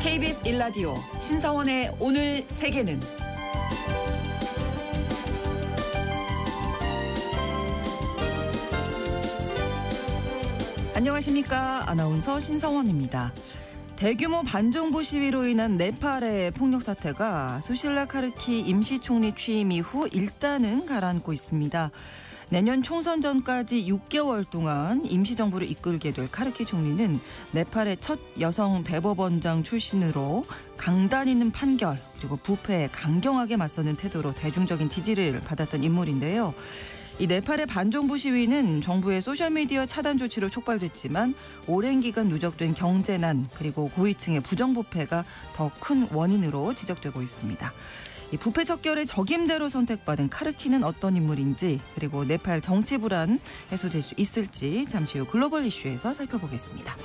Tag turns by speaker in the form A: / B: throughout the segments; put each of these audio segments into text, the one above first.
A: KBS 1라디오 신사원의 오늘 세계는 안녕하십니까. 아나운서 신사원입니다. 대규모 반정부 시위로 인한 네팔의 폭력 사태가 수실라 카르키 임시총리 취임 이후 일단은 가라앉고 있습니다. 내년 총선 전까지 6개월 동안 임시정부를 이끌게 될 카르키 총리는 네팔의 첫 여성 대법원장 출신으로 강단 있는 판결 그리고 부패에 강경하게 맞서는 태도로 대중적인 지지를 받았던 인물인데요. 이 네팔의 반정부 시위는 정부의 소셜미디어 차단 조치로 촉발됐지만 오랜 기간 누적된 경제난 그리고 고위층의 부정부패가 더 큰 원인으로 지적되고 있습니다. 이 부패 척결의 적임자로 선택받은 카르키는 어떤 인물인지 그리고 네팔 정치 불안 해소될 수 있을지 잠시 후 글로벌 이슈에서 살펴보겠습니다.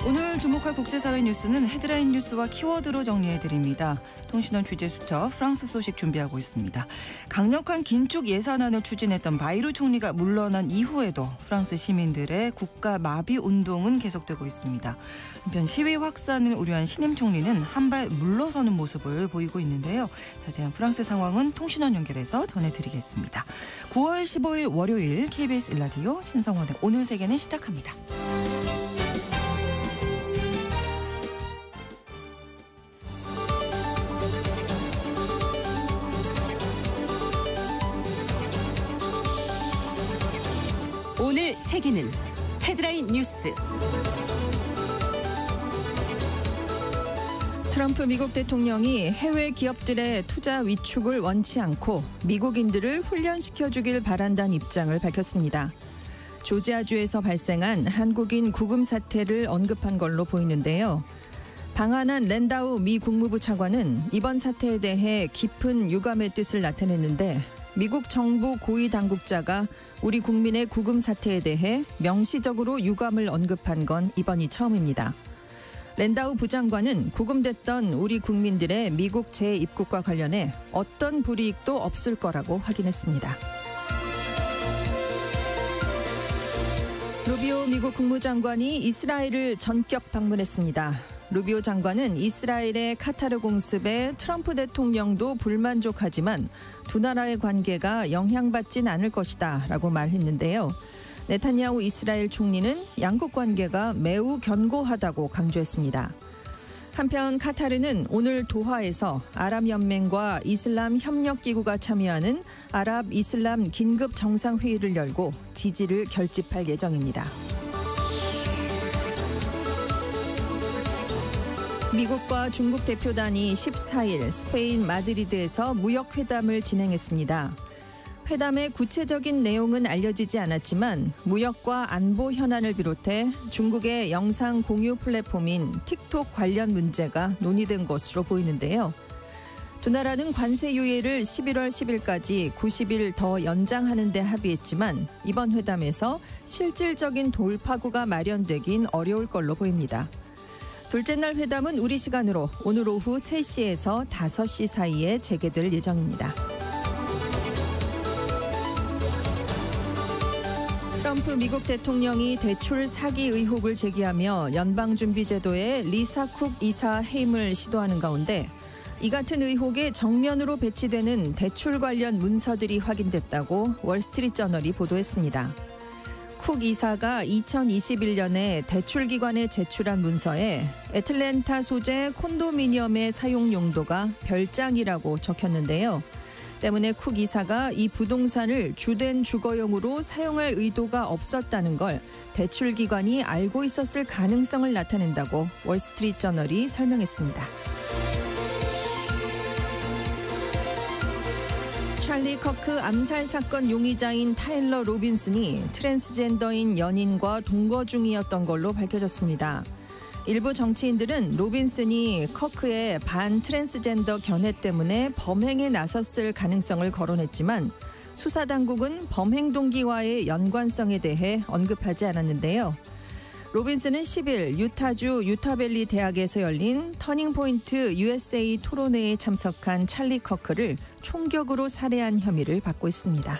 A: 오늘 주목할 국제사회 뉴스는 헤드라인 뉴스와 키워드로 정리해드립니다. 통신원 취재수첩 프랑스 소식 준비하고 있습니다. 강력한 긴축 예산안을 추진했던 바이루 총리가 물러난 이후에도 프랑스 시민들의 국가 마비 운동은 계속되고 있습니다. 한편 시위 확산을 우려한 신임 총리는 한발 물러서는 모습을 보이고 있는데요. 자세한 프랑스 상황은 통신원 연결해서 전해드리겠습니다. 9월 15일 월요일 KBS 1라디오 신성원의 오늘 세계는 시작합니다. 오늘 세계는 헤드라인 뉴스. 트럼프 미국 대통령이 해외 기업들의 투자 위축을 원치 않고 미국인들을 훈련시켜주길 바란다는 입장을 밝혔습니다. 조지아주에서 발생한 한국인 구금 사태를 언급한 걸로 보이는데요. 방한한 랜다우 미 국무부 차관은 이번 사태에 대해 깊은 유감의 뜻을 나타냈는데 미국 정부 고위 당국자가 우리 국민의 구금 사태에 대해 명시적으로 유감을 언급한 건 이번이 처음입니다. 랜다우 부장관은 구금됐던 우리 국민들의 미국 재입국과 관련해 어떤 불이익도 없을 거라고 확인했습니다. 루비오 미국 국무장관이 이스라엘을 전격 방문했습니다. 루비오 장관은 이스라엘의 카타르 공습에 트럼프 대통령도 불만족하지만 두 나라의 관계가 영향받진 않을 것이다 라고 말했는데요. 네타냐후 이스라엘 총리는 양국 관계가 매우 견고하다고 강조했습니다. 한편 카타르는 오늘 도하에서 아랍연맹과 이슬람 협력기구가 참여하는 아랍 이슬람 긴급 정상회의를 열고 지지를 결집할 예정입니다. 미국과 중국 대표단이 14일 스페인 마드리드에서 무역회담을 진행했습니다. 회담의 구체적인 내용은 알려지지 않았지만 무역과 안보 현안을 비롯해 중국의 영상 공유 플랫폼인 틱톡 관련 문제가 논의된 것으로 보이는데요. 두 나라는 관세 유예를 11월 10일까지 90일 더 연장하는 데 합의했지만 이번 회담에서 실질적인 돌파구가 마련되긴 어려울 걸로 보입니다. 둘째 날 회담은 우리 시간으로 오늘 오후 3시에서 5시 사이에 재개될 예정입니다. 트럼프 미국 대통령이 대출 사기 의혹을 제기하며 연방준비제도의 리사 쿡 이사 해임을 시도하는 가운데 이 같은 의혹에 정면으로 배치되는 대출 관련 문서들이 확인됐다고 월스트리트저널이 보도했습니다. 쿡 이사가 2021년에 대출기관에 제출한 문서에 애틀랜타 소재 콘도미니엄의 사용 용도가 별장이라고 적혔는데요. 때문에 쿡 이사가 이 부동산을 주된 주거용으로 사용할 의도가 없었다는 걸 대출기관이 알고 있었을 가능성을 나타낸다고 월스트리트저널이 설명했습니다. 찰리 커크 암살 사건 용의자인 타일러 로빈슨이 트랜스젠더인 연인과 동거 중이었던 걸로 밝혀졌습니다. 일부 정치인들은 로빈슨이 커크의 반 트랜스젠더 견해 때문에 범행에 나섰을 가능성을 거론했지만
B: 수사당국은 범행 동기와의 연관성에 대해 언급하지 않았는데요. 로빈슨은 10일 유타주 유타밸리 대학에서 열린 터닝포인트 USA 토론회에 참석한 찰리 커크를 총격으로 살해한 혐의를 받고 있습니다.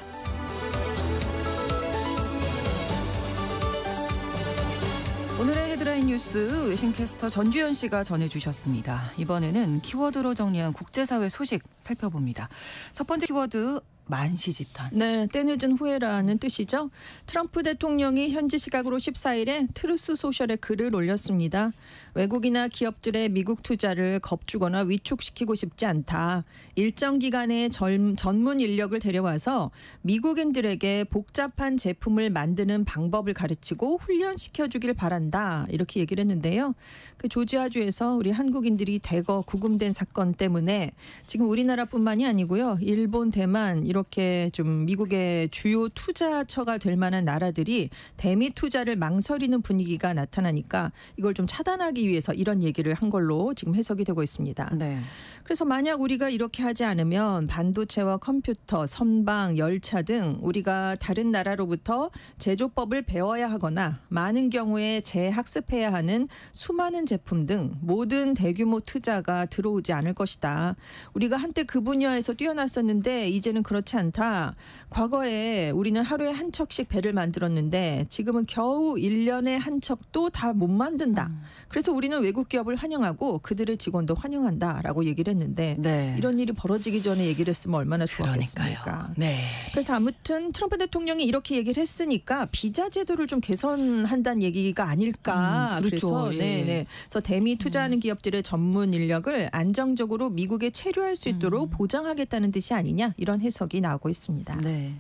A: 오늘의 헤드라인 뉴스 외신캐스터 전주현 씨가 전해주셨습니다. 이번에는 키워드로 정리한 국제사회 소식 살펴봅니다. 첫 번째 키워드 만시지탄.
B: 네, 때늦은 후회라는 뜻이죠. 트럼프 대통령이 현지 시각으로 14일에 트루스 소셜에 글을 올렸습니다. 외국이나 기업들의 미국 투자를 겁주거나 위축시키고 싶지 않다. 일정 기간의 전문 인력을 데려와서 미국인들에게 복잡한 제품을 만드는 방법을 가르치고 훈련시켜주길 바란다. 이렇게 얘기를 했는데요. 그 조지아주에서 우리 한국인들이 대거 구금된 사건 때문에 지금 우리나라뿐만이 아니고요. 일본, 대만 이렇게 좀 미국의 주요 투자처가 될 만한 나라들이 대미 투자를 망설이는 분위기가 나타나니까 이걸 좀 차단하기 위해서 이런 얘기를 한 걸로 지금 해석이 되고 있습니다.
A: 네.
B: 그래서 만약 우리가 이렇게 하지 않으면 반도체와 컴퓨터, 선박, 열차 등 우리가 다른 나라로부터 제조법을 배워야 하거나 많은 경우에 재학습해야 하는 수많은 제품 등 모든 대규모 투자가 들어오지 않을 것이다. 우리가 한때 그 분야에서 뛰어났었는데 이제는 그렇지 않다. 과거에 우리는 하루에 한 척씩 배를 만들었는데 지금은 겨우 1년에 한 척도 다 못 만든다. 그래서 우리는 외국 기업을 환영하고 그들의 직원도 환영한다라고 얘기를 했는데
A: 네.
B: 이런 일이 벌어지기 전에 얘기를 했으면 얼마나 좋았겠습니까.
A: 그러니까요. 네.
B: 그래서 아무튼 트럼프 대통령이 이렇게 얘기를 했으니까 비자 제도를 좀 개선한다는 얘기가 아닐까.
A: 그렇죠.
B: 그래서
A: 예.
B: 네네. 그래서 대미 투자하는 기업들의 전문 인력을 안정적으로 미국에 체류할 수 있도록 보장하겠다는 뜻이 아니냐 이런 해석이 나오고 있습니다.
A: 네.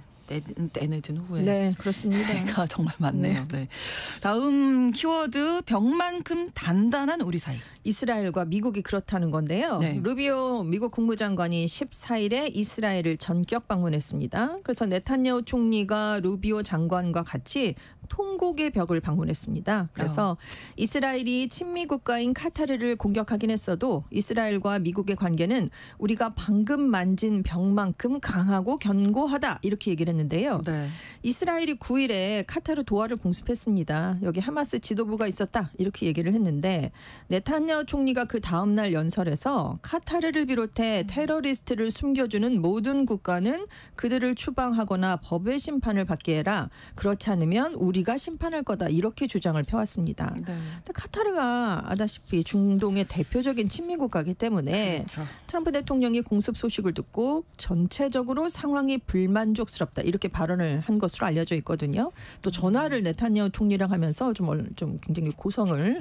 A: 때늦은 후회.
B: 네, 그렇습니다.
A: 가 정말 많네요. 네. 다음 키워드 병만큼 단단한 우리 사이.
B: 이스라엘과 미국이 그렇다는 건데요.
A: 네.
B: 루비오 미국 국무장관이 14일에 이스라엘을 전격 방문했습니다. 그래서 네탄야후 총리가 루비오 장관과 같이 통곡의 벽을 방문했습니다. 그래서 이스라엘이 친미 국가인 카타르를 공격하긴 했어도 이스라엘과 미국의 관계는 우리가 방금 만진 벽만큼 강하고 견고하다 이렇게 얘기를 했는데요.
A: 네.
B: 이스라엘이 9일에 카타르 도하를 공습했습니다. 여기 하마스 지도부가 있었다 이렇게 얘기를 했는데 네탄야후 총리가 그 다음 날 연설에서 카타르를 비롯해 테러리스트를 숨겨주는 모든 국가는 그들을 추방하거나 법의 심판을 받게 해라. 그렇지 않으면 우리가 심판할 거다 이렇게 주장을 펴왔습니다.
A: 네.
B: 근데 카타르가 아다시피 중동의 대표적인 친미 국가이기 때문에
A: 그렇죠.
B: 트럼프 대통령이 공습 소식을 듣고 전체적으로 상황이 불만족스럽다 이렇게 발언을 한 것으로 알려져 있거든요. 또 전화를 네탄야후 총리랑 하면서 좀 굉장히 고성을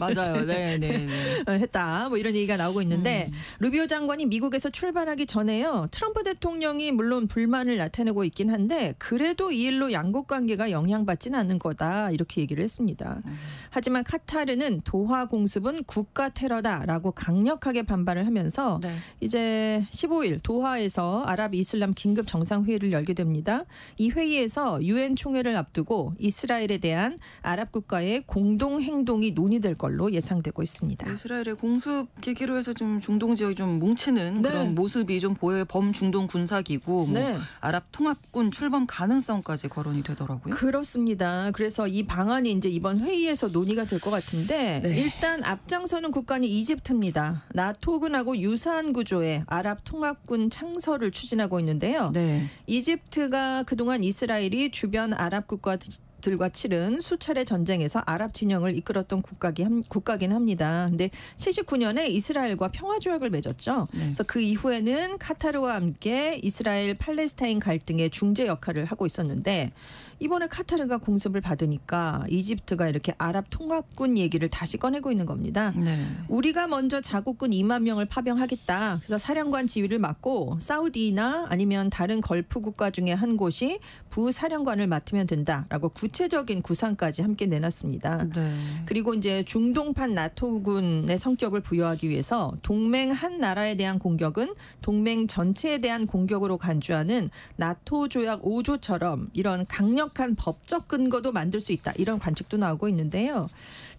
A: 맞아요. 네, 네, 네.
B: 했다. 뭐 이런 얘기가 나오고 있는데 루비오 장관이 미국에서 출발하기 전에요. 트럼프 대통령이 물론 불만을 나타내고 있긴 한데 그래도 이 일로 양국 관계가 영향받지는 않는 거다. 이렇게 얘기를 했습니다. 하지만 카타르는 도하 공습은 국가 테러다라고 강력하게 반발을 하면서
A: 네.
B: 이제 15일 도하에서 아랍 이슬람 긴급 정상회의를 열게 됩니다. 이 회의에서 유엔 총회를 앞두고 이스라엘에 대한 아랍 국가의 공동 행동이 논의될 걸로 예상되고 있습니다.
A: 이스라엘의 공습 계기로 해서 좀 중동 지역이 좀 뭉치는
B: 네.
A: 그런 모습이 좀 보여요. 범중동 군사기구, 뭐
B: 네.
A: 아랍 통합군 출범 가능성까지 거론이 되더라고요.
B: 그렇습니다. 그래서 이 방안이 이제 이번 회의에서 논의가 될 것 같은데
A: 네.
B: 일단 앞장서는 국가는 이집트입니다. 나토군하고 유사한 구조의 아랍 통합군 창설을 추진하고 있는데요.
A: 네.
B: 이집트가 그동안 이스라엘이 주변 아랍 국가들과 치른 수차례 전쟁에서 아랍 진영을 이끌었던 국가긴 합니다. 근데 79년에 이스라엘과 평화조약을 맺었죠.
A: 네.
B: 그래서 그 이후에는 카타르와 함께 이스라엘 팔레스타인 갈등의 중재 역할을 하고 있었는데 이번에 카타르가 공습을 받으니까 이집트가 이렇게 아랍 통합군 얘기를 다시 꺼내고 있는 겁니다.
A: 네.
B: 우리가 먼저 자국군 2만 명을 파병하겠다. 그래서 사령관 지휘를 맡고 사우디나 아니면 다른 걸프 국가 중에 한 곳이 부사령관을 맡으면 된다라고 구체적인 구상까지 함께 내놨습니다.
A: 네.
B: 그리고 이제 중동판 나토군의 성격을 부여하기 위해서 동맹 한 나라에 대한 공격은 동맹 전체에 대한 공격으로 간주하는 나토 조약 5조처럼 이런 강력한 법적 근거도 만들 수 있다. 이런 관측도 나오고 있는데요.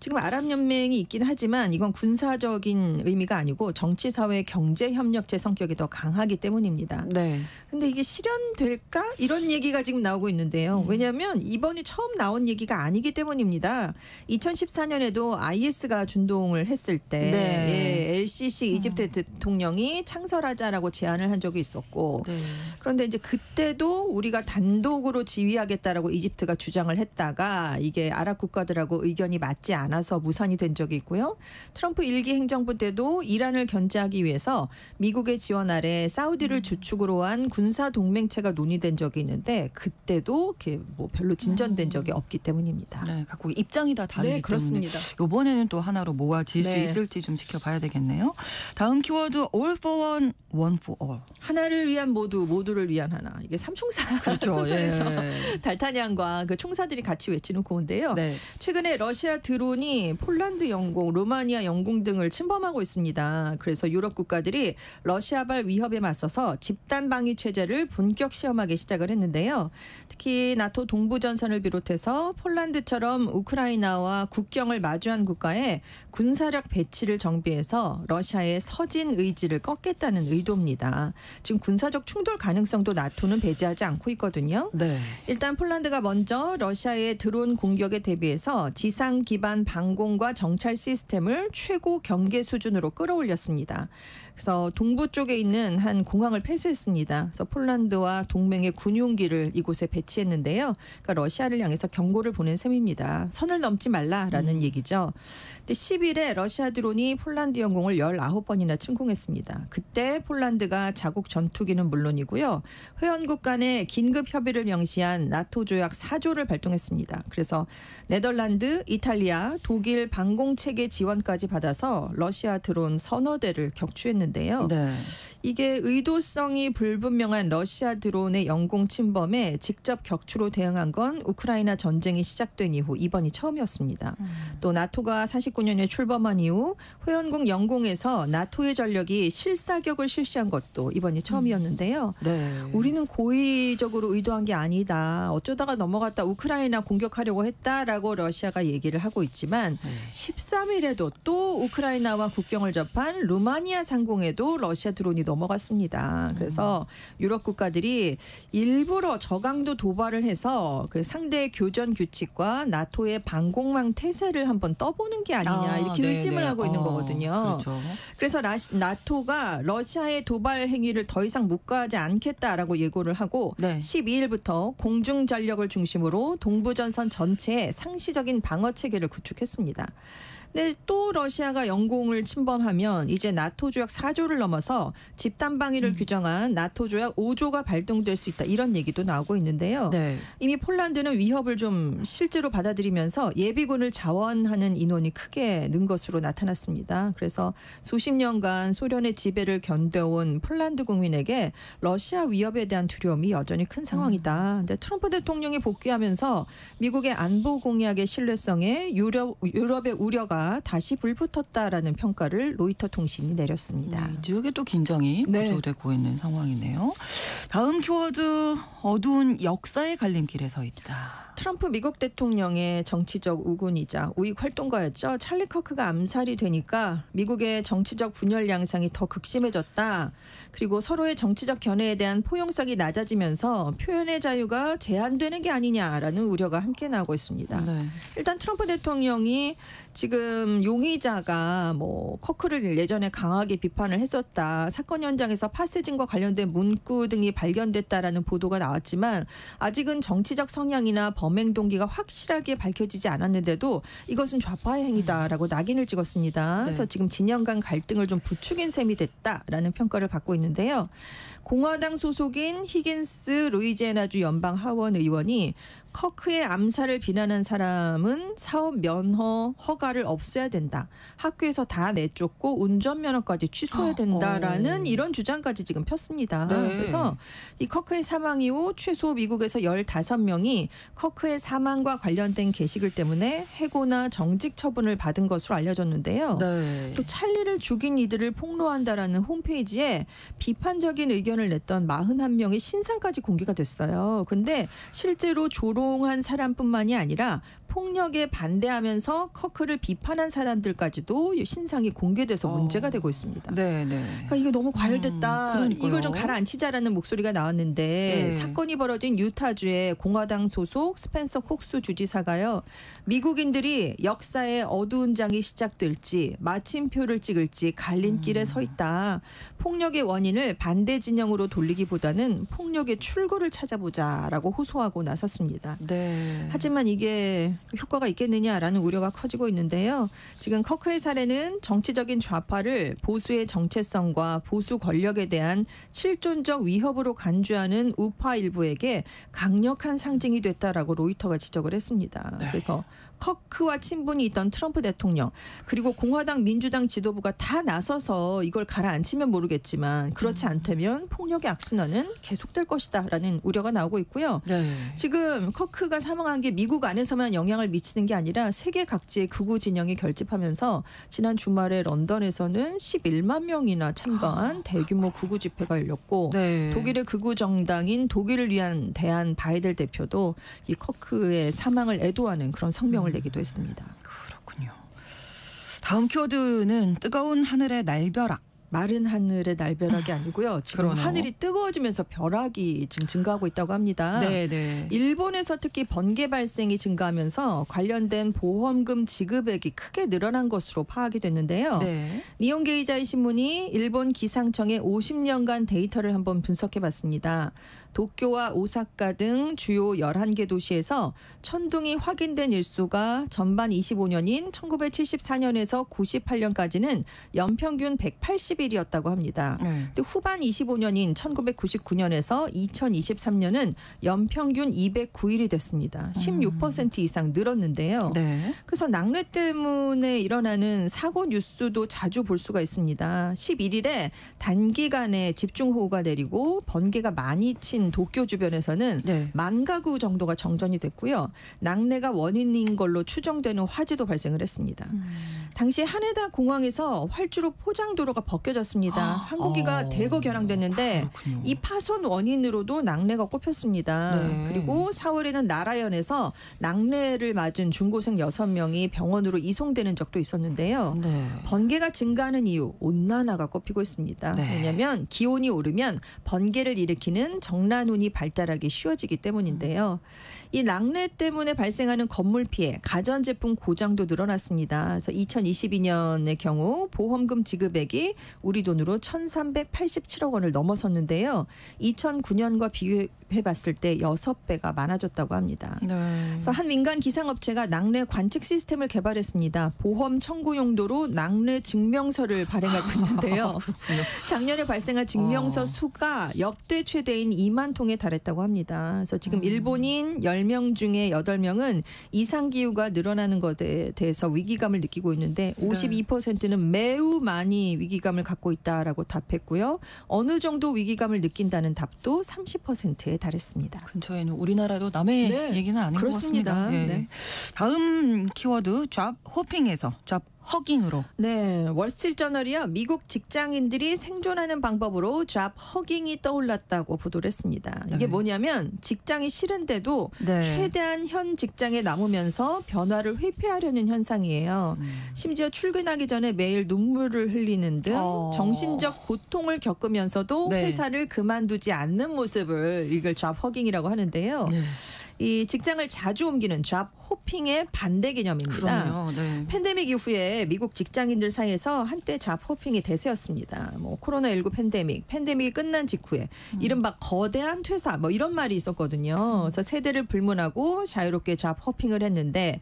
B: 지금 아랍연맹이 있긴 하지만 이건 군사적인 의미가 아니고 정치, 사회, 경제 협력체 성격이 더 강하기 때문입니다.
A: 네.
B: 근데 이게 실현될까? 이런 얘기가 지금 나오고 있는데요. 왜냐하면 이번이 처음 나온 얘기가 아니기 때문입니다. 2014년에도 IS가 준동을 했을 때
A: 네.
B: LCC 이집트 대통령이 창설하자라고 제안을 한 적이 있었고
A: 네.
B: 그런데 이제 그때도 우리가 단독으로 지휘하겠다라고 이집트가 주장을 했다가 이게 아랍 국가들하고 의견이 맞지 않아서 무산이 된 적이 있고요. 트럼프 1기 행정부 때도 이란을 견제하기 위해서 미국의 지원 아래 사우디를 주축으로 한 군사 동맹체가 논의된 적이 있는데 그때도 이렇게 뭐 별로 진전된 적이 없기 때문입니다.
A: 네, 각국 입장이 다 다르기
B: 네, 그렇습니다.
A: 때문에 이번에는 또 하나로 모아질 수
B: 네.
A: 있을지 좀 지켜봐야 되겠네요. 다음 키워드 all for one, one for all.
B: 하나를 위한 모두, 모두를 위한 하나. 이게 삼총사
A: 그렇죠.
B: 소설에서
A: 예.
B: 달타니안과 그 총사들이 같이 외치는 구호인데요.
A: 네.
B: 최근에 러시아 드론이 폴란드 영공, 루마니아 영공 등을 침범하고 있습니다. 그래서 유럽 국가들이 러시아발 위협에 맞서서 집단 방위 체제를 본격 시험하기 시작을 했는데요. 특히 나토 동부전선을 비롯해서 폴란드처럼 우크라이나와 국경을 마주한 국가에 군사력 배치를 정비해서 러시아의 서진 의지를 꺾겠다는 의도입니다. 지금 군사적 충돌 가능성도 나토는 배제하지 않고 있거든요.
A: 네.
B: 일단 폴란드가 먼저 러시아의 드론 공격에 대비해서 지상 기반 방공과 정찰 시스템을 최고 경계 수준으로 끌어올렸습니다. 그래서 동부 쪽에 있는 한 공항을 폐쇄했습니다. 그래서 폴란드와 동맹의 군용기를 이곳에 배치했는데요. 그러니까 러시아를 향해서 경고를 보낸 셈입니다. 선을 넘지 말라라는 얘기죠. 근데 10일에 러시아 드론이 폴란드 영공을 19번이나 침공했습니다. 그때 폴란드가 자국 전투기는 물론이고요. 회원국 간의 긴급 협의를 명시한 나토 조약 4조를 발동했습니다. 그래서 네덜란드, 이탈리아, 독일 방공체계 지원까지 받아서 러시아 드론 서너 대를 격추했는데요.
A: 네.
B: 이게 의도성이 불분명한 러시아 드론의 영공 침범에 직접 격추로 대응한 건 우크라이나 전쟁이 시작된 이후 이번이 처음이었습니다. 또 나토가 49년에 출범한 이후 회원국 영공에서 나토의 전력이 실사격을 실시한 것도 이번이 처음이었는데요.
A: 네.
B: 우리는 고의적으로 의도한 게 아니다. 어쩌다가 넘어갔다 우크라이나 공격하려고 했다라고 러시아가 얘기를 하고 있지만 13일에도 또 우크라이나와 국경을 접한 루마니아 상공에도 러시아 드론이 넘어갔습니다. 그래서 유럽 국가들이 일부러 저강도 도발을 해서 그 상대의 교전 규칙과 나토의 방공망 태세를 한번 떠보는 게 아니냐 이렇게 의심을 하고 있는 거거든요.
A: 그렇죠.
B: 그래서 나토가 러시아의 도발 행위를 더 이상 묵과하지 않겠다라고 예고를 하고
A: 네.
B: 12일부터 공중 전력을 중심으로 동부전선 전체에 상시적인 방어 체계를 구축했습니다. 네, 또 러시아가 영공을 침범하면 이제 나토 조약 4조를 넘어서 집단 방위를 규정한 나토 조약 5조가 발동될 수 있다. 이런 얘기도 나오고 있는데요.
A: 네.
B: 이미 폴란드는 위협을 좀 실제로 받아들이면서 예비군을 자원하는 인원이 크게 는 것으로 나타났습니다. 그래서 수십 년간 소련의 지배를 견뎌온 폴란드 국민에게 러시아 위협에 대한 두려움이 여전히 큰 상황이다. 근데 트럼프 대통령이 복귀하면서 미국의 안보 공약의 신뢰성에 유럽의 우려가 다시 불붙었다라는 평가를 로이터 통신이 내렸습니다.
A: 네, 지역에 또 긴장이
B: 네.
A: 고조되고 있는 상황이네요. 다음 키워드 어두운 역사의 갈림길에 서 있다.
B: 트럼프 미국 대통령의 정치적 우군이자 우익 활동가였죠. 찰리 커크가 암살이 되니까 미국의 정치적 분열 양상이 더 극심해졌다. 그리고 서로의 정치적 견해에 대한 포용성이 낮아지면서 표현의 자유가 제한되는 게 아니냐라는 우려가 함께 나오고 있습니다.
A: 네.
B: 일단 트럼프 대통령이 지금 용의자가 뭐 커크를 예전에 강하게 비판을 했었다. 사건 현장에서 파세진과 관련된 문구 등이 발견됐다라는 보도가 나왔지만 아직은 정치적 성향이나 범행 동기가 확실하게 밝혀지지 않았는데도 이것은 좌파의 행위다라고 낙인을 찍었습니다.
A: 네.
B: 그래서 지금 진영 간 갈등을 좀 부추긴 셈이 됐다라는 평가를 받고 있는데요. 공화당 소속인 히긴스 루이지애나주 연방 하원 의원이 커크의 암살을 비난한 사람은 사업 면허 허가를 없어야 된다. 학교에서 다 내쫓고 운전면허까지 취소해야 된다라는 이런 주장까지 지금 폈습니다.
A: 네.
B: 그래서 이 커크의 사망 이후 최소 미국에서 15명이 커크의 사망과 관련된 게시글 때문에 해고나 정직 처분을 받은 것으로 알려졌는데요.
A: 네.
B: 또 찰리를 죽인 이들을 폭로한다라는 홈페이지에 비판적인 의견을 냈던 41명의 신상까지 공개가 됐어요. 근데 실제로 조롱한 사람뿐만이 아니라 폭력에 반대하면서 커크를 비판한 사람들까지도 신상이 공개돼서 문제가 되고 있습니다.
A: 네, 네.
B: 그러니까 이거 너무 과열됐다.
A: 그러니까요.
B: 이걸 좀 가라앉히자라는 목소리가 나왔는데
A: 네.
B: 사건이 벌어진 유타주의 공화당 소속 스펜서 콕스 주지사가요. 미국인들이 역사의 어두운 장이 시작될지 마침표를 찍을지 갈림길에 서 있다. 폭력의 원인을 반대 진영으로 돌리기보다는 폭력의 출구를 찾아보자라고 호소하고 나섰습니다.
A: 네.
B: 하지만 이게 효과가 있겠느냐라는 우려가 커지고 있는데요. 지금 커크의 사례는 정치적인 좌파를 보수의 정체성과 보수 권력에 대한 실존적 위협으로 간주하는 우파 일부에게 강력한 상징이 됐다라고 로이터가 지적을 했습니다.
A: 네.
B: 그래서 커크와 친분이 있던 트럼프 대통령 그리고 공화당 민주당 지도부가 다 나서서 이걸 가라앉히면 모르겠지만 그렇지 않다면 폭력의 악순환은 계속될 것이다라는 우려가 나오고 있고요.
A: 네.
B: 지금 커크가 사망한 게 미국 안에서만 영향을 미치는 게 아니라 세계 각지의 극우 진영이 결집하면서 지난 주말에 런던에서는 11만 명이나 참가한 대규모 극우 집회가 열렸고
A: 네.
B: 독일의 극우 정당인 독일을 위한 대한 바이델 대표도 이 커크의 사망을 애도하는 그런 성명을 내기도 했습니다.
A: 그렇군요. 다음 키워드는 뜨거운 하늘의 날벼락.
B: 마른 하늘의 날벼락이 아니고요. 지금
A: 그러네요.
B: 하늘이 뜨거워지면서 벼락이 지금 증가하고 있다고 합니다.
A: 네, 네.
B: 일본에서 특히 번개 발생이 증가하면서 관련된 보험금 지급액이 크게 늘어난 것으로 파악이 됐는데요.
A: 네.
B: 니혼게이자이 신문이 일본 기상청의 50년간 데이터를 한번 분석해봤습니다. 도쿄와 오사카 등 주요 11개 도시에서 천둥이 확인된 일수가 전반 25년인 1974년에서 98년까지는 연평균 180일이었다고 합니다.
A: 네.
B: 또 후반 25년인 1999년에서 2023년은 연평균 209일이 됐습니다. 16% 이상 늘었는데요.
A: 네.
B: 그래서 낙뢰 때문에 일어나는 사고 뉴스도 자주 볼 수가 있습니다. 11일에 단기간에 집중호우가 내리고 번개가 많이 친 도쿄 주변에서는
A: 네.
B: 10,000 가구 정도가 정전이 됐고요. 낙뢰가 원인인 걸로 추정되는 화재도 발생을 했습니다. 당시 하네다 공항에서 활주로 포장도로가 벗겨졌습니다. 항공기가 대거 결항됐는데
A: 그렇군요.
B: 이 파손 원인으로도 낙뢰가 꼽혔습니다.
A: 네.
B: 그리고 4월에는 나라현에서 낙뢰를 맞은 중고생 6명이 병원으로 이송되는 적도 있었는데요.
A: 네.
B: 번개가 증가하는 이유 온난화가 꼽히고 있습니다.
A: 네.
B: 왜냐하면 기온이 오르면 번개를 일으키는 정란운이 발달하기 쉬워지기 때문인데요. 이 낙뢰 때문에 발생하는 건물 피해, 가전제품 고장도 늘어났습니다. 그래서 2022년의 경우 보험금 지급액이 우리 돈으로 1,387억 원을 넘어섰는데요. 2009년과 비교해봤을 때 6배가 많아졌다고 합니다.
A: 네.
B: 그래서 한 민간 기상업체가 낙뢰 관측 시스템을 개발했습니다. 보험 청구 용도로 낙뢰 증명서를 발행하고 있는데요. 작년에 발생한 증명서 수가 역대 최대인 2만 통에 달했다고 합니다. 그래서 지금 일본인 10명 중에 8명은 이상기후가 늘어나는 것에 대해서 위기감을 느끼고 있는데 52%는 매우 많이 위기감을 갖고 있다라고 답했고요. 어느 정도 위기감을 느낀다는 답도 30%에 달했습니다.
A: 근처에는 우리나라도 남의
B: 네,
A: 얘기는 아닌
B: 그렇습니다.
A: 것 같습니다. 예.
B: 네.
A: 다음 키워드 잡 호핑에서 잡 허깅으로.
B: 네, 월스트리트저널이요. 미국 직장인들이 생존하는 방법으로 잡 허깅이 떠올랐다고 보도를 했습니다. 이게
A: 네.
B: 뭐냐면 직장이 싫은데도
A: 네.
B: 최대한 현 직장에 남으면서 변화를 회피하려는 현상이에요. 심지어 출근하기 전에 매일 눈물을 흘리는 등 정신적 고통을 겪으면서도
A: 네.
B: 회사를 그만두지 않는 모습을 이걸 잡 허깅이라고 하는데요.
A: 네.
B: 이 직장을 자주 옮기는 잡 호핑의 반대 개념입니다.
A: 그러네요. 네.
B: 팬데믹 이후에 미국 직장인들 사이에서 한때 잡 호핑이 대세였습니다. 뭐 코로나19 팬데믹이 끝난 직후에 이른바 거대한 퇴사 뭐 이런 말이 있었거든요. 그래서 세대를 불문하고 자유롭게 잡 호핑을 했는데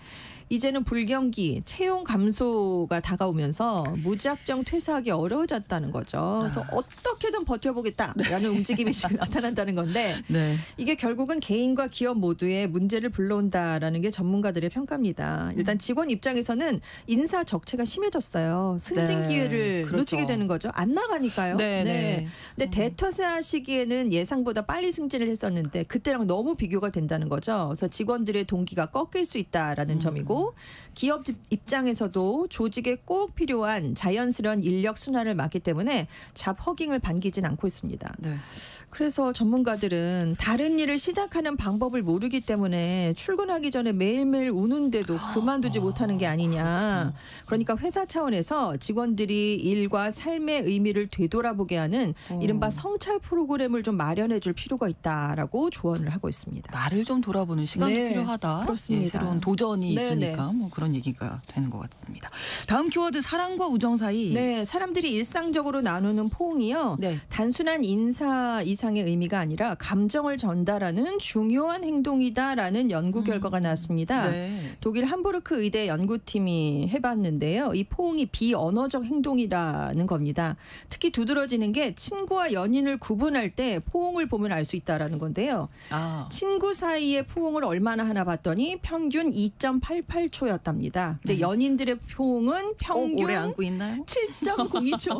B: 이제는 불경기, 채용 감소가 다가오면서 무작정 퇴사하기 어려워졌다는 거죠. 그래서 어떻게든 버텨보겠다라는 움직임이 지금 나타난다는 건데
A: 네.
B: 이게 결국은 개인과 기업 모두의 모두의 문제를 불러온다라는 게 전문가들의 평가입니다. 일단 직원 입장에서는 인사 적체가 심해졌어요. 승진 기회를
A: 그렇죠.
B: 놓치게 되는 거죠. 안 나가니까요.
A: 네.
B: 근데 대퇴사 시기에는 예상보다 빨리 승진을 했었는데 그때랑 너무 비교가 된다는 거죠. 그래서 직원들의 동기가 꺾일 수 있다라는 점이고, 기업 입장에서도 조직에 꼭 필요한 자연스러운 인력 순환을 막기 때문에 잡 허깅을 반기진 않고 있습니다.
A: 네.
B: 그래서 전문가들은 다른 일을 시작하는 방법을 모르기 때문에 출근하기 전에 매일매일 우는데도 그만두지 못하는 게 아니냐. 그러니까 회사 차원에서 직원들이 일과 삶의 의미를 되돌아보게 하는 이른바 성찰 프로그램을 좀 마련해 줄 필요가 있다라고 조언을 하고 있습니다.
A: 나를 좀 돌아보는 시간이
B: 네,
A: 필요하다.
B: 그렇습니다.
A: 예, 새로운 도전이
B: 네네.
A: 있으니까 뭐 그런 얘기가 되는 것 같습니다. 다음 키워드 사랑과 우정 사이.
B: 네, 사람들이 일상적으로 나누는 포옹이요.
A: 네.
B: 단순한 인사 이상의 의미가 아니라 감정을 전달하는 중요한 행동이다라는 연구 결과가 나왔습니다.
A: 네.
B: 독일 함부르크 의대 연구팀이 해봤는데요. 이 포옹이 비언어적 행동이라는 겁니다. 특히 두드러지는 게 친구와 연인을 구분할 때 포옹을 보면 알 수 있다라는 건데요. 친구 사이의 포옹을 얼마나 하나 봤더니 평균 2.88초였답니다. 근데 연인들의 포옹은
A: 꼭
B: 평균
A: 오래 안고 있나요?
B: 7.02초.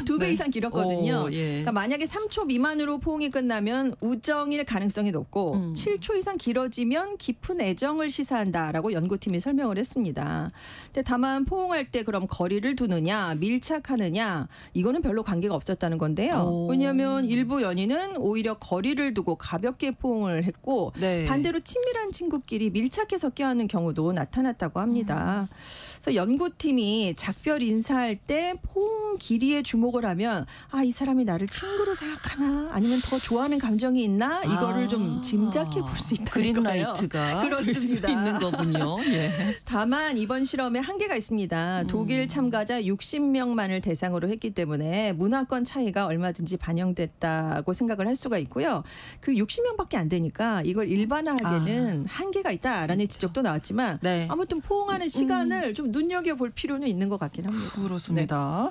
B: 2배
A: 네.
B: 이상 길었거든요.
A: 오, 예.
B: 그러니까 만약에 3초 미만으로 포옹이 끝나면 우정일 가능성이 높고 7초 이상 길어지면 깊은 애정을 시사한다라고 연구팀이 설명을 했습니다. 근데 다만 포옹할 때 그럼 거리를 두느냐 밀착하느냐 이거는 별로 관계가 없었다는 건데요. 왜냐하면 일부 연인은 오히려 거리를 두고 가볍게 포옹을 했고
A: 네.
B: 반대로 친밀한 친구끼리 밀착해서 껴안는 경우도 나타났다고 합니다. 그래서 연구팀이 작별 인사할 때 포옹 길이에 주목을 하면 이 사람이 나를 친구로 생각하나 아니면 더 좋아하는 감정이 있나 이거를 좀 짐작해 볼 수 있다는
A: 그린라이트가
B: 거예요.
A: 될 수 있는 거군요. 예.
B: 다만 이번 실험에 한계가 있습니다. 독일 참가자 60명만을 대상으로 했기 때문에 문화권 차이가 얼마든지 반영됐다고 생각을 할 수가 있고요. 그 60명밖에 안 되니까 이걸 일반화하기에는 한계가 있다라는 지적도 나왔지만
A: 네.
B: 아무튼 포옹하는 시간을 좀 눈여겨볼 필요는 있는 것 같긴 합니다.
A: 그렇습니다.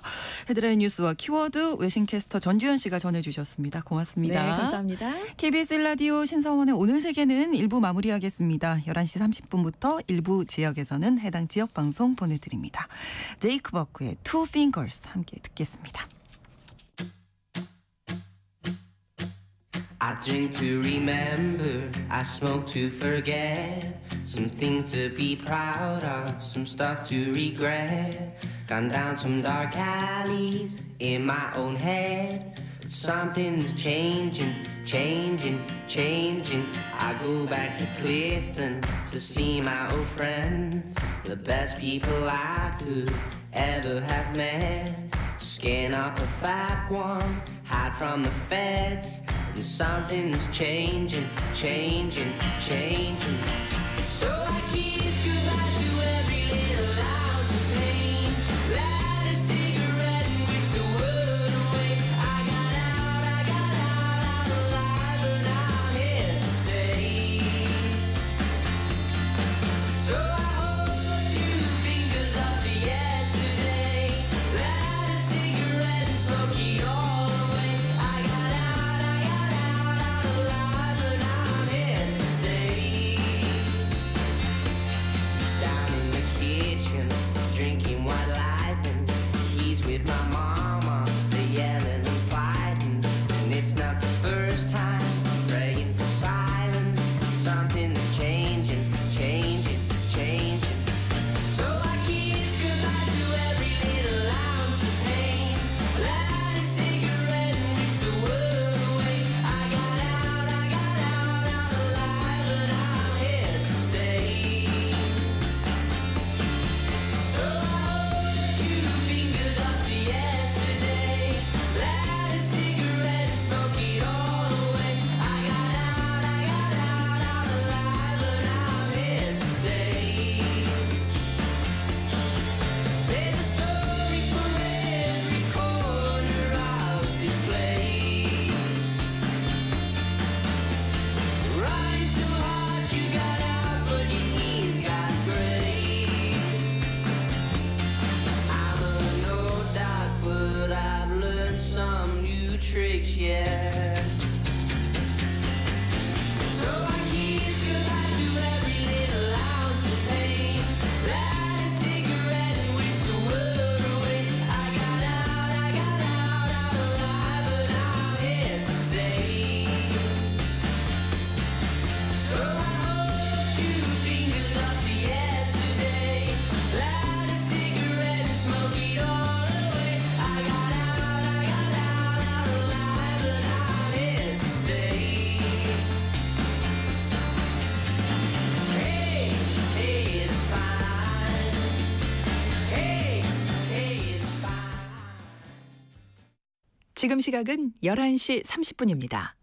A: 헤드라인 뉴스와 키워드 외신캐스터 전주현 씨가 전해주셨습니다. 고맙습니다.
B: 네, 감사합니다.
A: KBS 라디오 신성원의 오늘 세계는 1부 마무리하겠습니다. 11시 30분부터 일부 지역에서는 해당 지역 방송 보내드립니다. 제이크 버크의 Two Fingers 함께 듣겠습니다.
C: I drink to remember, I smoke to forget. Some things to be proud of, some stuff to regret. Gone down some dark alleys in my own head. But something's changing, changing, changing. I go back to Clifton to see my old friends. The best people I could ever have met. Skin up a fat one, hide from the feds. And something's changing, changing, changing. So I kiss goodbye to every little ounce of pain. Light a cigarette and wish the world away. I got out alive and I'm here to stay. So I hold 2 fingers up to yesterday. Light a cigarette and smoke it all away. I got out alive and I'm here to stay.
D: 지금 시각은 11시 30분입니다.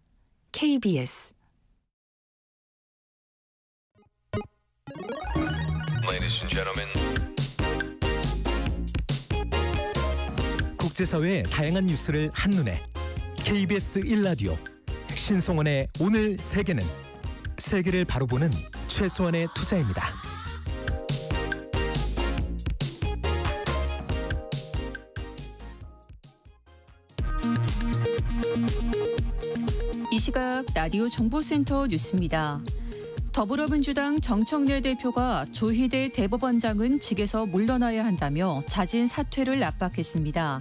D: KBS
E: Ladies and gentlemen.
F: 국제사회의 다양한 뉴스를 한눈에 KBS 1라디오 신성원의 오늘 세계는 세계를 바로 보는 최소한의 투자입니다.
G: 이 시각 라디오 정보센터 뉴스입니다. 더불어민주당 정청래 대표가 조희대 대법원장은 직에서 물러나야 한다며 잦은 사퇴를 압박했습니다.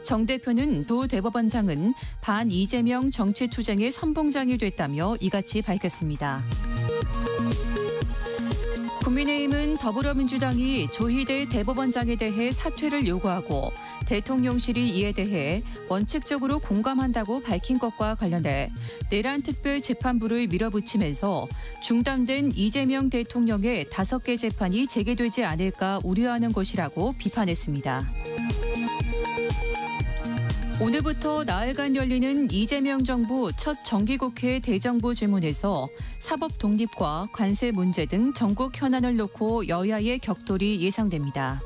G: 정 대표는 도 대법원장은 반 이재명 정치투쟁의 선봉장이 됐다며 이같이 밝혔습니다. 국민의힘은 더불어민주당이 조희대 대법원장에 대해 사퇴를 요구하고 대통령실이 이에 대해 원칙적으로 공감한다고 밝힌 것과 관련해 내란 특별재판부를 밀어붙이면서 중단된 이재명 대통령의 5개 재판이 재개되지 않을까 우려하는 것이라고 비판했습니다. 오늘부터 나흘간 열리는 이재명 정부 첫 정기국회 대정부 질문에서 사법 독립과 관세 문제 등 전국 현안을 놓고 여야의 격돌이 예상됩니다.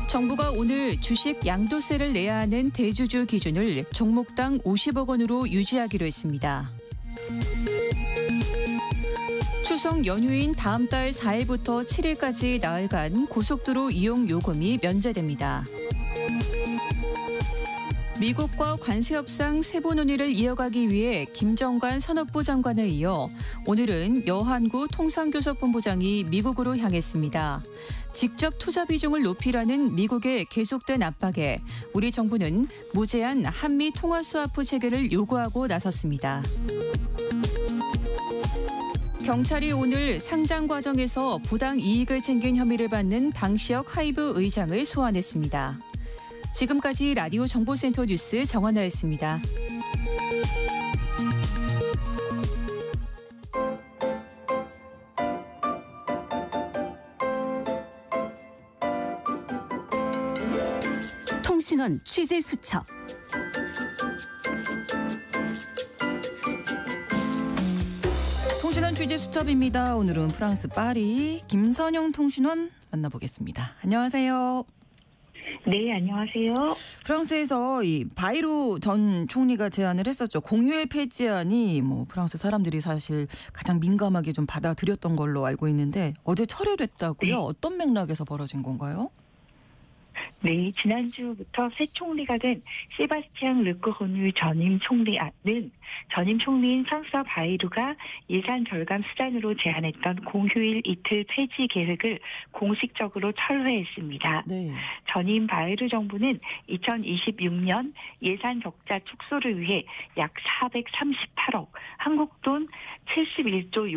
G: 정부가 오늘 주식 양도세를 내야 하는 대주주 기준을 종목당 50억 원으로 유지하기로 했습니다. 추석 연휴인 다음 달 4일부터 7일까지 나흘간 고속도로 이용 요금이 면제됩니다. 미국과 관세 협상 세부 논의를 이어가기 위해 김정관 산업부 장관에 이어 오늘은 여한구 통상교섭본부장이 미국으로 향했습니다. 직접 투자 비중을 높이라는 미국의 계속된 압박에 우리 정부는 무제한 한미 통화 스와프 체계를 요구하고 나섰습니다. 경찰이 오늘 상장 과정에서 부당 이익을 챙긴 혐의를 받는 방시혁 하이브 의장을 소환했습니다. 지금까지 라디오 정보센터 뉴스 정원나였습니다. 통신원 취재 수첩.
A: 통신원 취재 수첩입니다. 오늘은 프랑스 파리 김선영 통신원 만나보겠습니다. 안녕하세요.
H: 네, 안녕하세요.
A: 프랑스에서 이 바이루 전 총리가 제안을 했었죠. 공휴일 폐지안이 프랑스 사람들이 사실 가장 민감하게 좀 받아들였던 걸로 알고 있는데 어제 철회됐다고요?
H: 네.
A: 어떤 맥락에서 벌어진 건가요?
H: 네, 지난주부터 새 총리가 된 세바스티앙 르크호누 전임 총리인 프랑스와 바이루가 예산 절감 수단으로 제안했던 공휴일 이틀 폐지 계획을 공식적으로 철회했습니다. 네. 전임 바이루 정부는 2026년 예산 적자 축소를 위해 약 438억, 한국 돈 71조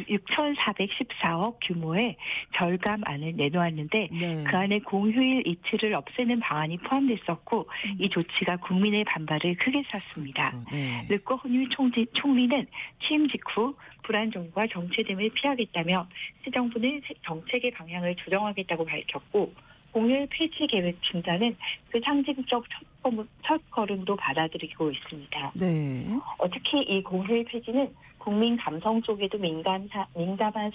H: 6,414억 규모의 절감안을 내놓았는데 네. 그 안에 공휴일 이틀을 없애는 방안이 포함됐었고 이 조치가 국민의 반발을 크게 샀습니다. 네. 르꼬훈유 총리는 취임 직후 불안 정부와 정체됨을 피하겠다며 새 정부는 정책의 방향을 조정하겠다고 밝혔고 공휴일 폐지 계획 중단은 그 상징적 첫 걸음도 받아들이고 있습니다. 네. 특히 이 공휴일 폐지는 국민 감성 쪽에도 민감한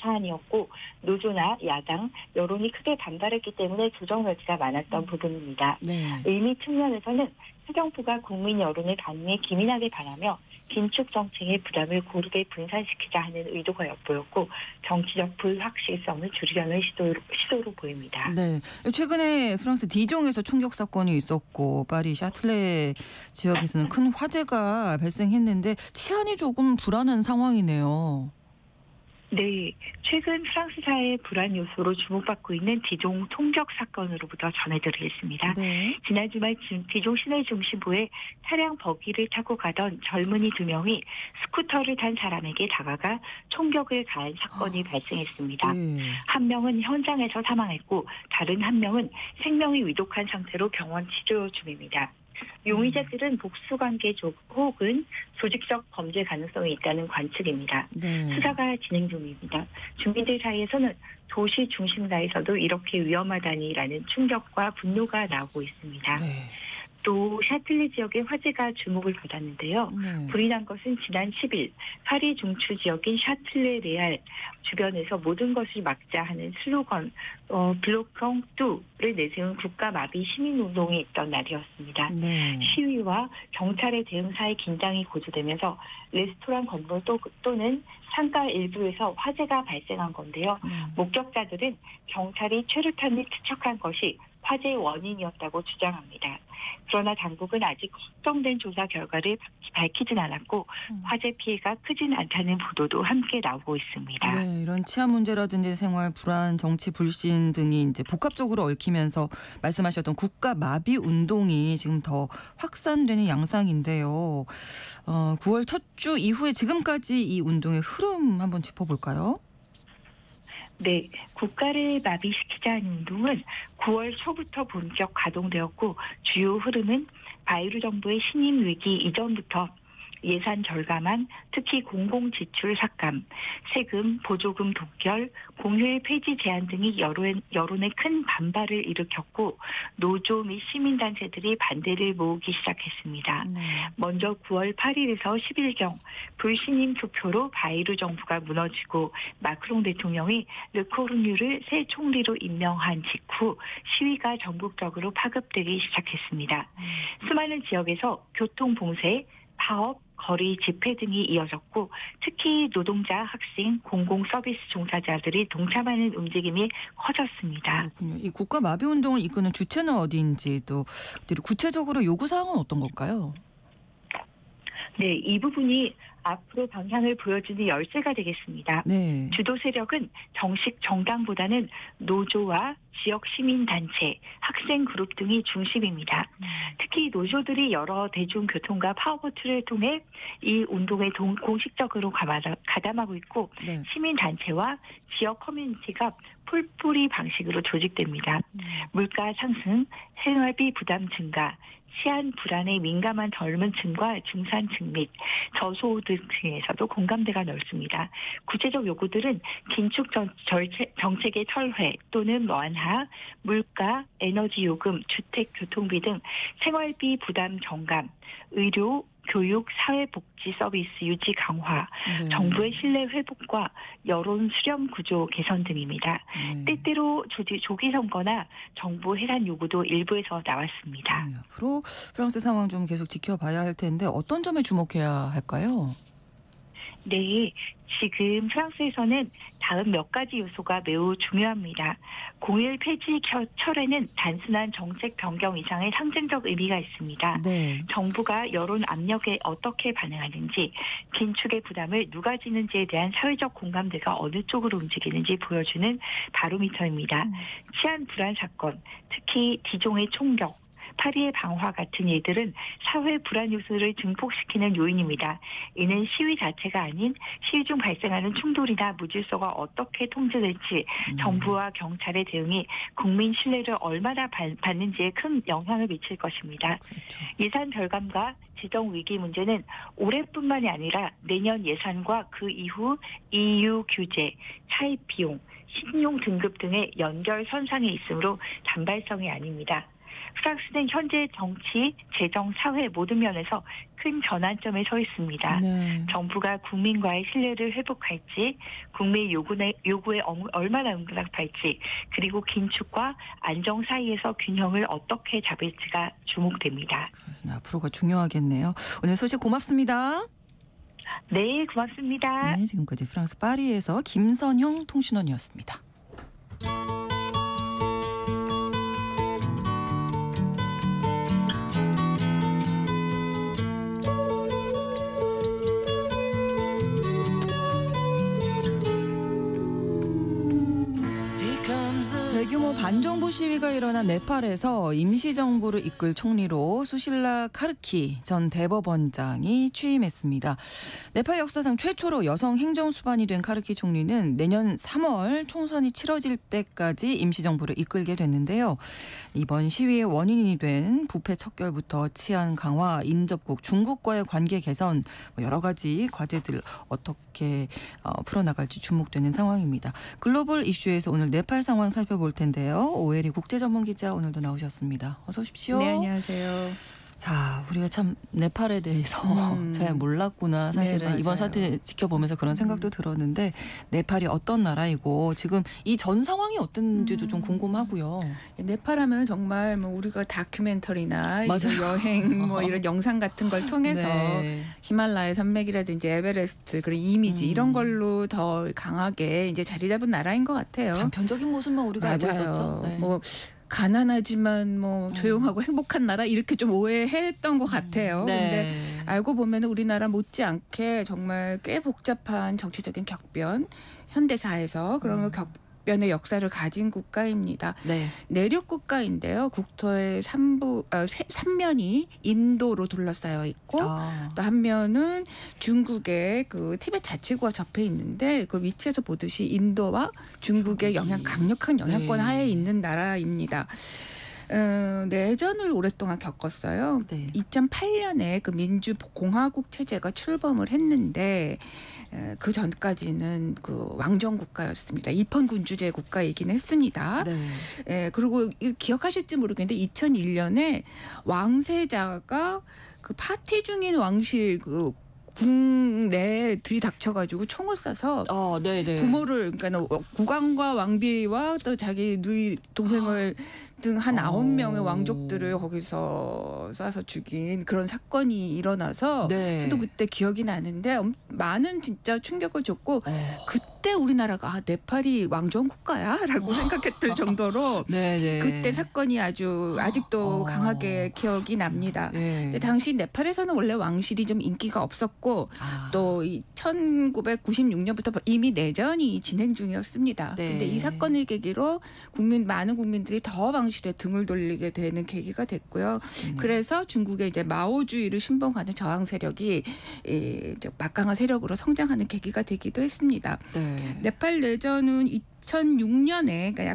H: 사안이었고 노조나 야당, 여론이 크게 반발했기 때문에 조정 여지가 많았던 부분입니다. 네. 의미 측면에서는 새 정부가 국민 여론의 반응에 기민하게 반하며 긴축 정책의 부담을 고르게 분산시키자 하는 의도가 엿보였고 정치적 불확실성을 줄이려는 시도로 보입니다.
A: 네, 최근에 프랑스 디종에서 총격 사건이 있었고 파리 샤틀레 지역에서는 큰 화재가 발생했는데 치안이 조금 불안한 상황이네요.
H: 네, 최근 프랑스 사회의 불안 요소로 주목받고 있는 디종 총격 사건으로부터 전해드리겠습니다. 네. 지난 주말 디종 시내 중심부에 차량 버기를 타고 가던 젊은이 2명이 스쿠터를 탄 사람에게 다가가 총격을 가한 사건이 발생했습니다. 한 명은 현장에서 사망했고 다른 한 명은 생명이 위독한 상태로 병원 치료 중입니다. 용의자들은 복수관계 혹은 조직적 범죄 가능성이 있다는 관측입니다.
A: 네.
H: 수사가 진행 중입니다. 주민들 사이에서는 도시 중심가에서도 이렇게 위험하다니라는 충격과 분노가 나오고 있습니다.
A: 네.
H: 또 샤틀레 지역의 화재가 주목을 받았는데요.
A: 네.
H: 불이 난 것은 지난 10일 파리 중추 지역인 샤틀레 레알 주변에서 모든 것을 막자 하는 슬로건 블로콩 뚜를 내세운 국가마비 시민운동이 있던 날이었습니다.
A: 네.
H: 시위와 경찰의 대응 사이 긴장이 고조되면서 레스토랑 건물 또는 상가 일부에서 화재가 발생한 건데요. 목격자들은 경찰이 최루탄을 투척한 것이 화재의 원인이었다고 주장합니다. 그러나 당국은 아직 확정된 조사 결과를 밝히진 않았고 화재 피해가 크진 않다는 보도도 함께 나오고 있습니다.
A: 네, 이런 치안 문제라든지 생활 불안, 정치 불신 등이 이제 복합적으로 얽히면서 말씀하셨던 국가 마비 운동이 지금 더 확산되는 양상인데요. 9월 첫 주 이후에 지금까지 이 운동의 흐름 한번 짚어볼까요?
H: 네, 국가를 마비시키자는 운동은 9월 초부터 본격 가동되었고 주요 흐름은 바이루 정부의 신임 위기 이전부터 예산 절감안, 특히 공공지출 삭감, 세금, 보조금 동결, 공휴일 폐지 제한 등이 여론에 큰 반발을 일으켰고 노조 및 시민단체들이 반대를 모으기 시작했습니다. 먼저 9월 8일에서 10일경 불신임 투표로 바이루 정부가 무너지고 마크롱 대통령이 르코르뉴를 새 총리로 임명한 직후 시위가 전국적으로 파급되기 시작했습니다. 수많은 지역에서 교통 봉쇄, 파업, 거리 집회 등이 이어졌고 특히 노동자, 학생, 공공 서비스 종사자들이 동참하는 움직임이 커졌습니다.
A: 그렇군요. 이 국가 마비 운동을 이끄는 주체는 어디인지 또 구체적으로 요구 사항은 어떤 건가요?
H: 네, 이 부분이 앞으로 방향을 보여주는 열쇠가 되겠습니다.
A: 네.
H: 주도 세력은 정식 정당보다는 노조와 지역 시민단체, 학생 그룹 등이 중심입니다. 특히 노조들이 여러 대중교통과 파워보트를 통해 이 운동에 공식적으로 가담하고 있고
A: 네.
H: 시민단체와 지역 커뮤니티가 풀뿌리 방식으로 조직됩니다. 물가 상승, 생활비 부담 증가, 치안 불안에 민감한 젊은 층과 중산층 및 저소득층에서도 공감대가 넓습니다. 구체적 요구들은 긴축 정책의 철회 또는 완화, 물가, 에너지 요금, 주택, 교통비 등 생활비 부담 정감, 의료, 교육, 사회복지 서비스 유지 강화, 정부의 신뢰 회복과 여론 수렴 구조 개선 등입니다. 때때로 조기 선거나 정부 해산 요구도 일부에서 나왔습니다.
A: 앞으로 프랑스 상황 좀 계속 지켜봐야 할 텐데 어떤 점에 주목해야 할까요?
H: 네, 지금 프랑스에서는 다음 몇 가지 요소가 매우 중요합니다. 공휴일 폐지 철회는 단순한 정책 변경 이상의 상징적 의미가 있습니다.
A: 네.
H: 정부가 여론 압력에 어떻게 반응하는지, 긴축의 부담을 누가 지는지에 대한 사회적 공감대가 어느 쪽으로 움직이는지 보여주는 바로미터입니다. 치안 불안 사건, 특히 디종의 총격, 파리의 방화 같은 일들은 사회 불안 요소를 증폭시키는 요인입니다. 이는 시위 자체가 아닌 시위 중 발생하는 충돌이나 무질서가 어떻게 통제될지 정부와 경찰의 대응이 국민 신뢰를 얼마나 받는지에 큰 영향을 미칠 것입니다.
A: 그렇죠.
H: 예산 절감과 재정 위기 문제는 올해뿐만이 아니라 내년 예산과 그 이후 EU 규제, 차입 비용, 신용 등급 등의 연결선상에 있으므로 단발성이 아닙니다. 프랑스는 현재 정치, 재정, 사회 모든 면에서 큰 전환점에 서 있습니다.
A: 네.
H: 정부가 국민과의 신뢰를 회복할지, 국민의 요구에 얼마나 응답할지, 그리고 긴축과 안정 사이에서 균형을 어떻게 잡을지가 주목됩니다.
A: 그렇습니다. 앞으로가 중요하겠네요. 오늘 소식 고맙습니다.
H: 네, 고맙습니다.
A: 네, 지금까지 프랑스 파리에서 김선형 통신원이었습니다. 대규모 반정부 시위가 일어난 네팔에서 임시정부를 이끌 총리로 수실라 카르키 전 대법원장이 취임했습니다. 네팔 역사상 최초로 여성 행정수반이 된 카르키 총리는 내년 3월 총선이 치러질 때까지 임시정부를 이끌게 됐는데요. 이번 시위의 원인이 된 부패 척결부터 치안 강화, 인접국 중국과의 관계 개선 여러 가지 과제들 어떻게 풀어나갈지 주목되는 상황입니다. 글로벌 이슈에서 오늘 네팔 상황 살펴볼 텐데요. 오혜리 국제전문기자 오늘도 나오셨습니다. 어서 오십시오.
I: 네, 안녕하세요.
A: 자, 우리가 참 네팔에 대해서 잘 몰랐구나. 사실은
I: 네,
A: 이번 사태 지켜보면서 그런 생각도 들었는데 네팔이 어떤 나라이고 지금 이 전 상황이 어떤지도 좀 궁금하고요.
I: 네팔하면 정말 뭐 우리가 다큐멘터리나 이런 여행 뭐 이런 영상 같은 걸 통해서
A: 네.
I: 히말라야 산맥이라든지 에베레스트 그런 이미지 이런 걸로 더 강하게 이제 자리 잡은 나라인 것 같아요.
A: 단편적인 모습만 우리가 알고 있었죠. 네.
I: 뭐 가난하지만 뭐 조용하고 행복한 나라 이렇게 좀 오해했던 것 같아요.
A: 네.
I: 근데 알고 보면 우리나라 못지않게 정말 꽤 복잡한 정치적인 격변 현대사에서 그런 격변의 역사를 가진 국가입니다.
A: 네.
I: 내륙 국가인데요. 국토의 3면이 인도로 둘러싸여 있고 또 한 면은 중국의 그 티베트 자치구와 접해 있는데 그 위치에서 보듯이 인도와 중국의 강력한 영향권 하에 있는 나라입니다. 내전을 오랫동안 겪었어요.
A: 네.
I: 2008년에 그 민주공화국 체제가 출범을 했는데 그 전까지는 그 왕정 국가였습니다. 입헌군주제 국가이긴 했습니다.
A: 네.
I: 그리고 기억하실지 모르겠는데 2001년에 왕세자가 그 파티 중인 왕실 그 궁내에 들이닥쳐가지고 총을 쏴서 부모를 그러니까 국왕과 왕비와 또 자기 누이 동생을 등 한 9명의 왕족들을 거기서 쏴서 죽인 그런 사건이 일어나서 저도 그때 기억이 나는데 많은 진짜 충격을 줬고 그때 우리나라가 네팔이 왕정 국가야라고 생각했을 정도로 그때 사건이 아직도 강하게 기억이 납니다. 근데 당시 네팔에서는 원래 왕실이 좀 인기가 없었고 또 1996년부터 이미 내전이 진행 중이었습니다. 근데 이 사건을 계기로 많은 국민들이 더 왕실에 등을 돌리게 되는 계기가 됐고요. 그래서 중국의 이제 마오주의를 신봉하는 저항 세력이 막강한 세력으로 성장하는 계기가 되기도 했습니다. 네팔 내전은 2006년에 그러니까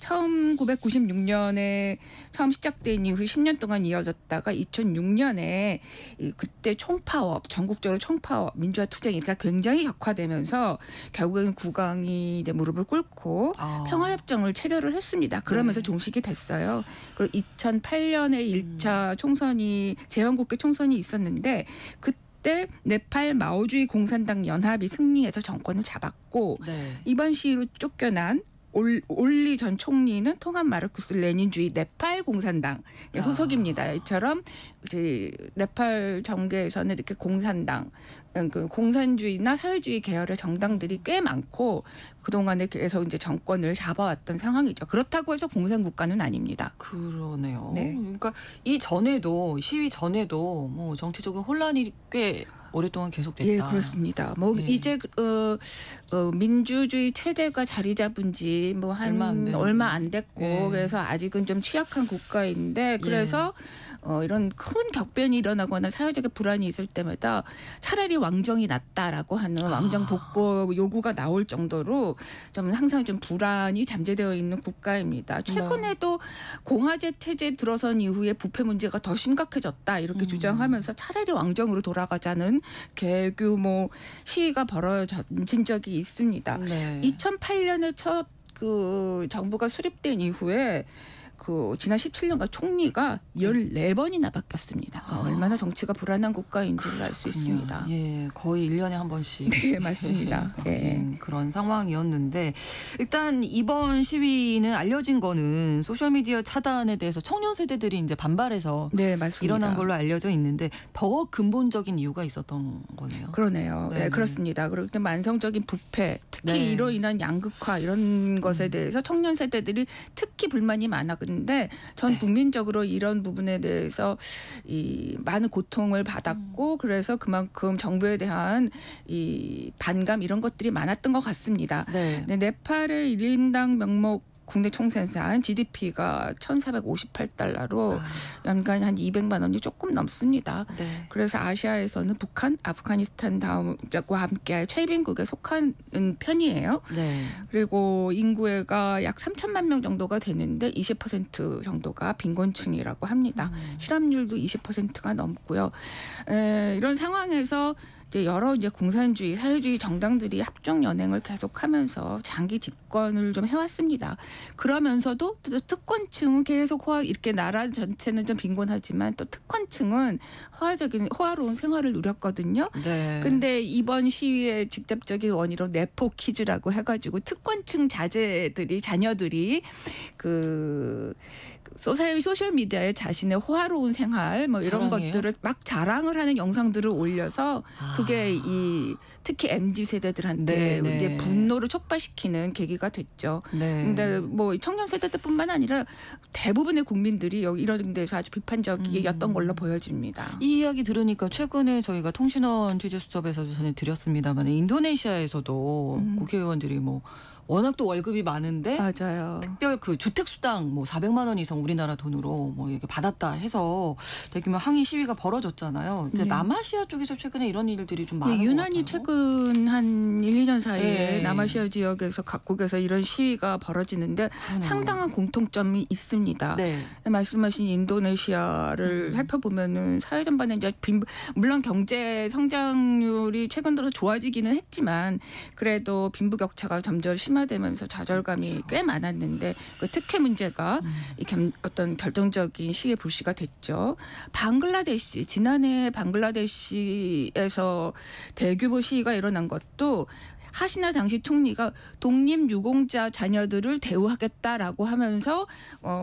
I: 1996년에 처음 시작된 이후 10년 동안 이어졌다가 2006년에 그때 전국적으로 총파업, 민주화 투쟁이 굉장히 격화되면서 결국에는 국왕이 이제 무릎을 꿇고 평화협정을 체결을 했습니다. 그러면서 종식이 됐어요. 그리고 2008년에 1차 총선이 재헌국회 총선이 있었는데 그때 네팔 마오주의 공산당 연합이 승리해서 정권을 잡았고 이번 시위로 쫓겨난 올리 전 총리는 통합 마르크스 레닌주의 네팔 공산당 소속입니다. 이처럼 이제 네팔 정계에서는 이렇게 공산당, 그 공산주의나 사회주의 계열의 정당들이 꽤 많고 그동안에 계속 이제 정권을 잡아왔던 상황이죠. 그렇다고 해서 공산 국가는 아닙니다.
A: 그러네요. 그러니까 이 전에도 시위 전에도 뭐 정치적인 혼란이 꽤 오랫동안 계속됐다.
I: 예, 그렇습니다. 이제 민주주의 체제가 자리 잡은 지 뭐 얼마 안 됐고 그래서 아직은 좀 취약한 국가인데 그래서 이런 큰 격변이 일어나거나 사회적인 불안이 있을 때마다 차라리 왕정이 낫다라고 하는 왕정 복고 요구가 나올 정도로 좀 항상 좀 불안이 잠재되어 있는 국가입니다. 최근에도 공화제 체제 들어선 이후에 부패 문제가 더 심각해졌다 이렇게 주장하면서 차라리 왕정으로 돌아가자는 대규모 시위가 벌어진 적이 있습니다. 2008년에 첫 그 정부가 수립된 이후에 지난 17년간 총리가 14번이나 바뀌었습니다. 얼마나 정치가 불안한 국가인지를 알 수 있습니다.
A: 거의 1년에 한 번씩.
I: 네, 맞습니다.
A: 그런 상황이었는데 일단 이번 시위는 알려진 거는 소셜미디어 차단에 대해서 청년 세대들이 이제 반발해서 일어난 걸로 알려져 있는데 더 근본적인 이유가 있었던 거네요.
I: 그러네요. 그렇습니다. 그리고 만성적인 부패, 특히 이로 인한 양극화 이런 것에 대해서 청년 세대들이 특히 불만이 많았는데 전 국민적으로 이런 부분에 대해서 많은 고통을 받았고 그래서 그만큼 정부에 대한 반감 이런 것들이 많았던 것 같습니다. 네팔의 1인당 명목 국내 총생산 GDP가 1,458달러로 연간 한 200만 원이 조금 넘습니다.
A: 네.
I: 그래서 아시아에서는 북한, 아프가니스탄 다음과 함께 최빈국에 속하는 편이에요.
A: 네.
I: 그리고 인구가 약 3천만 명 정도가 되는데 20% 정도가 빈곤층이라고 합니다. 실업률도 20%가 넘고요. 이런 상황에서 이제 여러 이제 공산주의, 사회주의 정당들이 합종 연행을 계속하면서 장기 집권을 좀 해왔습니다. 그러면서도 또 특권층은 계속 이렇게 나라 전체는 좀 빈곤하지만 또 특권층은 호화로운 생활을 누렸거든요.
A: 네.
I: 근데 이번 시위의 직접적인 원인으로 네포 키즈라고 해가지고 특권층 자녀들이 소셜 미디어에 자신의 호화로운 생활 뭐 이런
A: 자랑해요? 것들을
I: 막 자랑을 하는 영상들을 올려서 그게 특히 MZ 세대들한테
A: 네,
I: 이제
A: 네.
I: 분노를 촉발시키는 계기가 됐죠.
A: 네.
I: 근데 뭐 청년 세대들뿐만 아니라 대부분의 국민들이 이런 데서 아주 비판적이었던 걸로 보여집니다.
A: 이 이야기 들으니까 최근에 저희가 통신원 취재 수첩에서도 전해드렸습니다만 인도네시아에서도 국회의원들이 뭐 워낙 또 월급이 많은데
I: 맞아요.
A: 특별 그 주택 수당 뭐 400만 원 이상 우리나라 돈으로 뭐 이렇게 받았다 해서 대규모 항의 시위가 벌어졌잖아요.
I: 네.
A: 남아시아 쪽에서 최근에 이런 일들이 좀 많은 것
I: 유난히
A: 같아요.
I: 최근 한 1, 2년 사이에
A: 네.
I: 남아시아 지역에서 각국에서 이런 시위가 벌어지는데 상당한 공통점이 있습니다.
A: 네.
I: 말씀하신 인도네시아를 살펴보면은 사회 전반에 이제 물론 경제 성장률이 최근 들어서 좋아지기는 했지만 그래도 빈부격차가 점점 심화되면서 좌절감이 꽤 많았는데 그 특혜 문제가 어떤 결정적인 시기에 불씨가 됐죠. 방글라데시 지난해 방글라데시에서 대규모 시위가 일어난 것도 하시나 당시 총리가 독립유공자 자녀들을 대우하겠다라고 하면서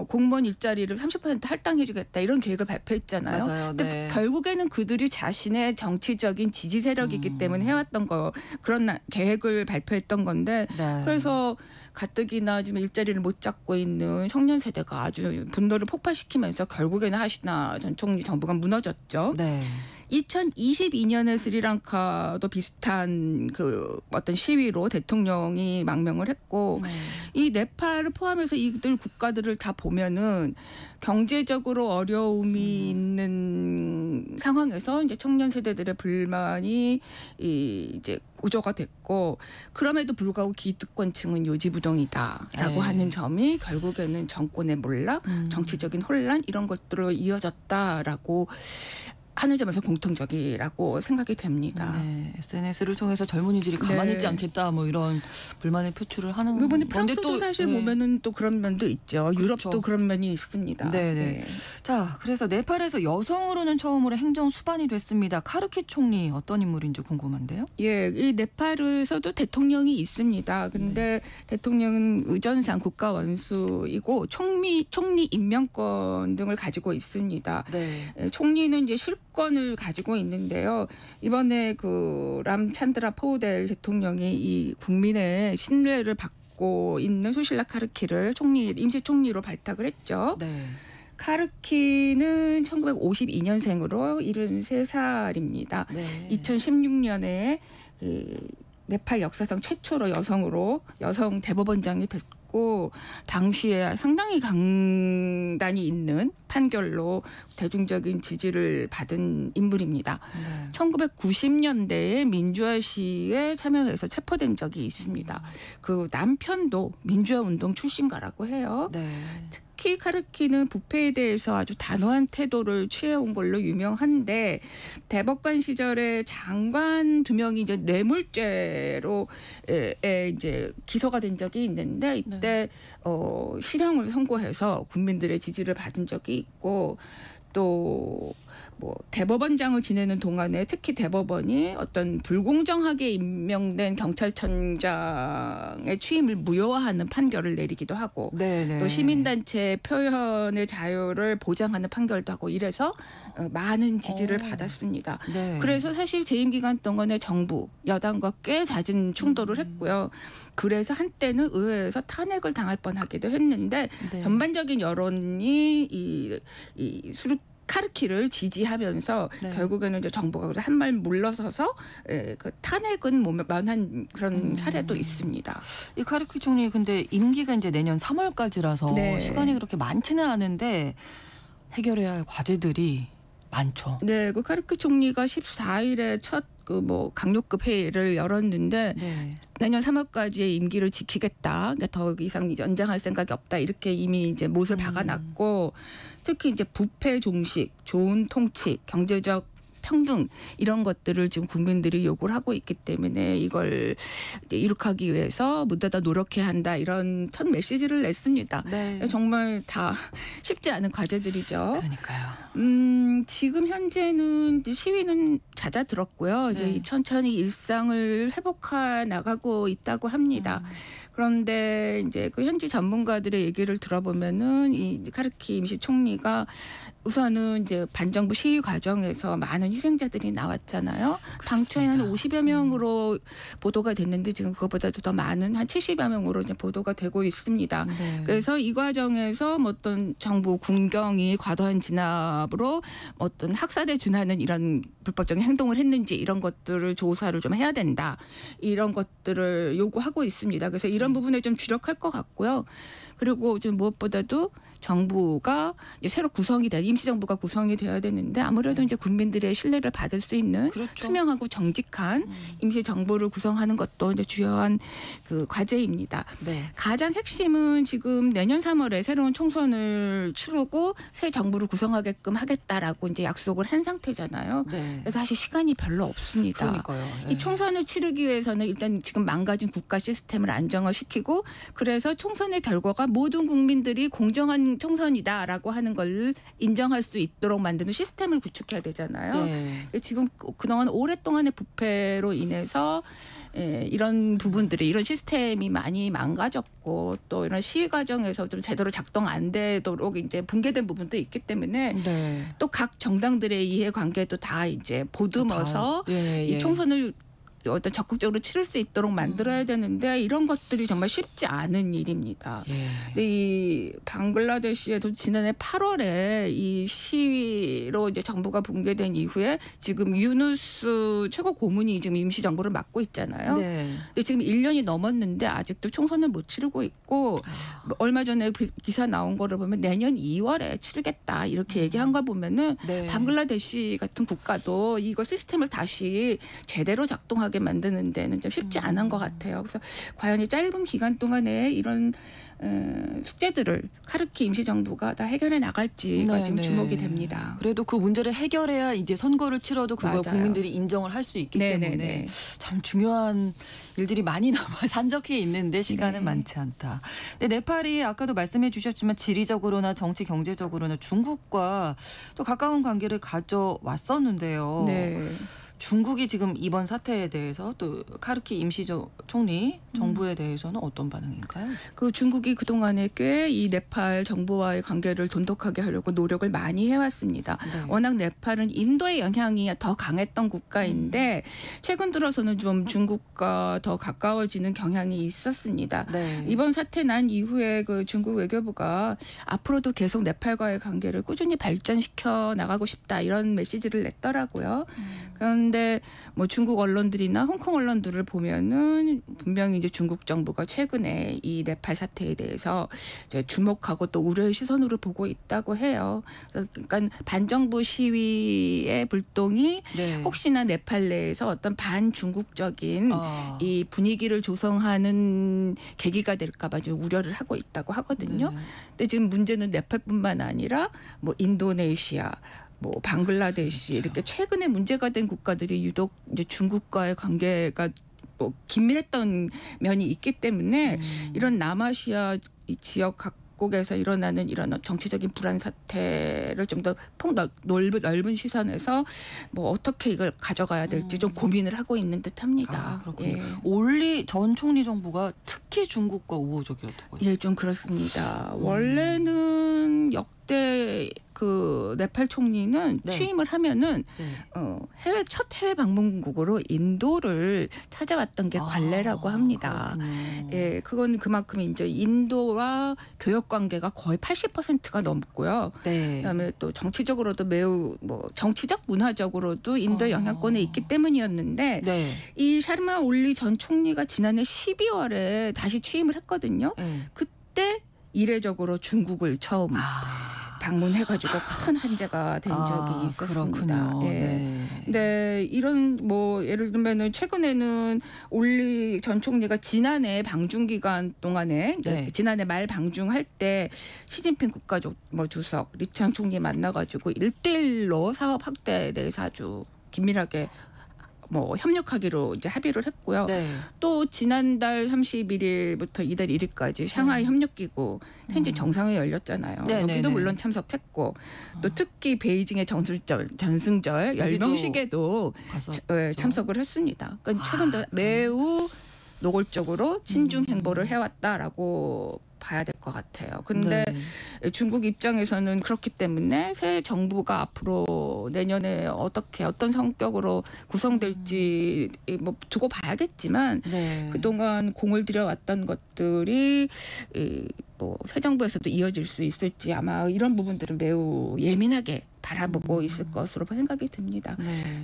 I: 공무원 일자리를 30% 할당해주겠다 이런 계획을 발표했잖아요.
A: 맞아요.
I: 근데
A: 네.
I: 결국에는 그들이 자신의 정치적인 지지 세력이기 때문에 해왔던 그런 계획을 발표했던 건데
A: 네.
I: 그래서 가뜩이나 지금 일자리를 못 잡고 있는 청년 세대가 아주 분노를 폭발시키면서 결국에는 하시나 전 총리 정부가 무너졌죠.
A: 네.
I: 2022년에 스리랑카도 비슷한 어떤 시위로 대통령이 망명을 했고 이 네팔을 포함해서 이들 국가들을 다 보면은 경제적으로 어려움이 있는 상황에서 이제 청년 세대들의 불만이 이제 우조가 됐고 그럼에도 불구하고 기득권층은 요지부동이다라고
A: 네.
I: 하는 점이 결국에는 정권의 몰락, 정치적인 혼란 이런 것들로 이어졌다라고 하는 점에서 공통적이라고 생각이 됩니다.
A: 네, SNS를 통해서 젊은이들이 가만히
I: 네.
A: 있지 않겠다 뭐 이런 불만을 표출을 하는
I: 이번에
A: 건데
I: 프랑스도
A: 또
I: 사실
A: 네.
I: 보면은 또 그런 면도 있죠.
A: 그렇죠.
I: 유럽도 그런 면이 있습니다.
A: 네네.
I: 네.
A: 자, 그래서 네팔에서 여성으로는 처음으로 행정 수반이 됐습니다. 카르키 총리 어떤 인물인지 궁금한데요.
I: 예, 이 네팔에서도 대통령이 있습니다. 근데 대통령은 의전상 국가 원수이고 총리 임명권 등을 가지고 있습니다.
A: 네.
I: 총리는 이제 실권을 가지고 있는데요. 이번에 람찬드라 포우델 대통령이 이 국민의 신뢰를 받고 있는 수실라 카르키를 임시 총리로 발탁을 했죠.
A: 네.
I: 카르키는 1952년생으로 73살입니다.
A: 네.
I: 2016년에 네팔 역사상 최초로 여성 대법원장이 됐고 당시에 상당히 강단이 있는 판결로 대중적인 지지를 받은 인물입니다.
A: 네.
I: 1990년대에 민주화 시위에 참여해서 체포된 적이 있습니다. 그 남편도 민주화 운동 출신가라고 해요.
A: 네.
I: 특히 카르키는 부패에 대해서 아주 단호한 태도를 취해온 걸로 유명한데 대법관 시절에 장관 2명이 이제 뇌물죄로 이제 기소가 된 적이 있는데 이때 실형을 선고해서 국민들의 지지를 받은 적이 있고 또 뭐 대법원장을 지내는 동안에 특히 대법원이 어떤 불공정하게 임명된 경찰청장의 취임을 무효화하는 판결을 내리기도 하고
A: 네네.
I: 또 시민단체 표현의 자유를 보장하는 판결도 하고 이래서 많은 지지를 받았습니다.
A: 네.
I: 그래서 사실 재임 기간 동안에 정부 여당과 꽤 잦은 충돌을 했고요. 그래서 한때는 의회에서 탄핵을 당할 뻔하기도 했는데
A: 네.
I: 전반적인 여론이 이 카르키를 지지하면서 결국에는 이제 정부가 한 발 물러서서 그 탄핵은 면한 그런 사례도 있습니다.
A: 이 카르키 총리 근데 임기가 이제 내년 3월까지라서 시간이 그렇게 많지는 않은데 해결해야 할 과제들이 많죠.
I: 네, 그 카르키 총리가 14일에 첫 그 뭐 강요급 회의를 열었는데 내년 3월까지의 임기를 지키겠다. 그러니까 더 이상 연장할 생각이 없다. 이렇게 이미 이제 못을 박아놨고 특히 이제 부패 종식, 좋은 통치, 경제적 평등 이런 것들을 지금 국민들이 요구를 하고 있기 때문에 이걸 이제 이룩하기 위해서 무엇보다 노력해야 한다 이런 첫 메시지를 냈습니다. 정말 다 쉽지 않은 과제들이죠.
A: 그러니까요.
I: 지금 현재는 시위는 잦아들었고요. 이제 천천히 일상을 회복해 나가고 있다고 합니다. 그런데 이제 그 현지 전문가들의 얘기를 들어보면은 이 카르키 임시 총리가 우선은 이제 반정부 시위 과정에서 많은 희생자들이 나왔잖아요. 당초에는 한 50여 명으로 보도가 됐는데 지금 그것보다도 더 많은 한 70여 명으로 이제 보도가 되고 있습니다. 그래서 이 과정에서 뭐 어떤 정부 군경이 과도한 진압으로 어떤 학살에 준하는 이런 불법적인 행동을 했는지 이런 것들을 조사를 좀 해야 된다. 이런 것들을 요구하고 있습니다. 그래서 이런 부분에 좀 주력할 것 같고요. 그리고 좀 무엇보다도 정부가 이제 새로 구성이 돼 임시정부가 구성이 돼야 되는데 아무래도 이제 국민들의 신뢰를 받을 수 있는 투명하고 정직한 임시정부를 구성하는 것도 이제 주요한 그 과제입니다. 가장 핵심은 지금 내년 3월에 새로운 총선을 치르고 새 정부를 구성하게끔 하겠다라고 이제 약속을 한 상태잖아요. 그래서 사실 시간이 별로 없습니다. 이 총선을 치르기 위해서는 일단 지금 망가진 국가 시스템을 안정화시키고 그래서 총선의 결과가 모든 국민들이 공정한 총선이다라고 하는 걸 인정할 수 있도록 만드는 시스템을 구축해야 되잖아요. 지금 그동안 오랫동안의 부패로 인해서 이런 부분들이 이런 시스템이 많이 망가졌고 또 이런 시위 과정에서 좀 제대로 작동 안 되도록 이제 붕괴된 부분도 있기 때문에 또 각 정당들의 이해관계도 다 이제 보듬어서 이 총선을 어떤 적극적으로 치를 수 있도록 만들어야 되는데 이런 것들이 정말 쉽지 않은 일입니다. 근데 이 방글라데시에도 지난해 8월에 이 시위로 이제 정부가 붕괴된 이후에 지금 유누스 최고 고문이 지금 임시 정부를 맡고 있잖아요. 근데 지금 1년이 넘었는데 아직도 총선을 못 치르고 있고 얼마 전에 그 기사 나온 거를 보면 내년 2월에 치르겠다 이렇게 얘기한 거 보면은 방글라데시 같은 국가도 이거 시스템을 다시 제대로 작동하게 만드는 데는 좀 쉽지 않은 것 같아요. 그래서 과연 이 짧은 기간 동안에 이런 숙제들을 카르키 임시정부가 다 해결해 나갈지가 지금 주목이 됩니다.
A: 그래도 그 문제를 해결해야 이제 선거를 치러도 그걸 국민들이 인정을 할 수 있기 때문에 참 중요한 일들이 많이 남아 산적해 있는데 시간은 많지 않다. 근데 네팔이 아까도 말씀해 주셨지만 지리적으로나 정치 경제적으로나 중국과 또 가까운 관계를 가져왔었는데요. 중국이 지금 이번 사태에 대해서 또 카르키 임시 총리 정부에 대해서는 어떤 반응인가요?
I: 그 중국이 그동안에 꽤 이 네팔 정부와의 관계를 돈독하게 하려고 노력을 많이 해왔습니다. 워낙 네팔은 인도의 영향이 더 강했던 국가인데 최근 들어서는 좀 중국과 더 가까워지는 경향이 있었습니다. 이번 사태 난 이후에 그 중국 외교부가 앞으로도 계속 네팔과의 관계를 꾸준히 발전시켜 나가고 싶다 이런 메시지를 냈더라고요. 그런데 뭐 중국 언론들이나 홍콩 언론들을 보면은 분명히 이제 중국 정부가 최근에 이 네팔 사태에 대해서 주목하고 또 우려의 시선으로 보고 있다고 해요. 그러니까 반정부 시위의 불똥이 혹시나 네팔 내에서 어떤 반중국적인 이 분위기를 조성하는 계기가 될까 봐 좀 우려를 하고 있다고 하거든요. 근데 지금 문제는 네팔뿐만 아니라 뭐 인도네시아 뭐 방글라데시 이렇게 최근에 문제가 된 국가들이 유독 이제 중국과의 관계가 뭐 긴밀했던 면이 있기 때문에 이런 남아시아 이 지역 각국에서 일어나는 이런 정치적인 불안 사태를 좀 더 넓은 시선에서 뭐 어떻게 이걸 가져가야 될지 좀 고민을 하고 있는 듯합니다.
A: 올리 전 총리 정부가 특히 중국과 우호적이었다고요?
I: 좀 그렇습니다. 원래는 이번 역대 그 네팔 총리는
A: 네.
I: 취임을 하면은
A: 네.
I: 첫 해외 방문국으로 인도를 찾아왔던 게 관례라고 합니다.
A: 그렇군요.
I: 예, 그건 그만큼 이제 인도와 교역 관계가 거의 80%가 넘고요.
A: 네.
I: 그다음에 또 정치적으로도 매우 정치적 문화적으로도 인도의 영향권에 있기 때문이었는데
A: 네.
I: 이 샤르마 올리 전 총리가 지난해 12월에 다시 취임을 했거든요.
A: 네.
I: 그때 이례적으로 중국을 처음 방문해가지고 큰 한재가 된 적이 있었습니다.
A: 그렇군요.
I: 예.
A: 네.
I: 네, 이런 예를 들면은 최근에는 올리 전 총리가 지난해 방중 기간 동안에
A: 네.
I: 지난해 말 방중할 때 시진핑 국가주석 리창 총리 만나가지고 1:1로 사업 확대에 대해서 아주 긴밀하게 협력하기로 이제 합의를 했고요.
A: 네.
I: 또 지난달 31일부터 이달 1일까지 샹하이 협력기구 현지 정상회 열렸잖아요. 여기도 물론 참석했고 또 특히 베이징의 전승절 열병식에도 참석을 했습니다. 그러니까 최근 매우 노골적으로 친중 행보를 해왔다라고 봐야 될 것 같아요. 근데 중국 입장에서는 그렇기 때문에 새 정부가 앞으로 내년에 어떤 성격으로 구성될지 두고 봐야겠지만 그동안 공을 들여왔던 것들이 새 정부에서도 이어질 수 있을지 아마 이런 부분들은 매우 예민하게 바라보고 있을 것으로 생각이 듭니다.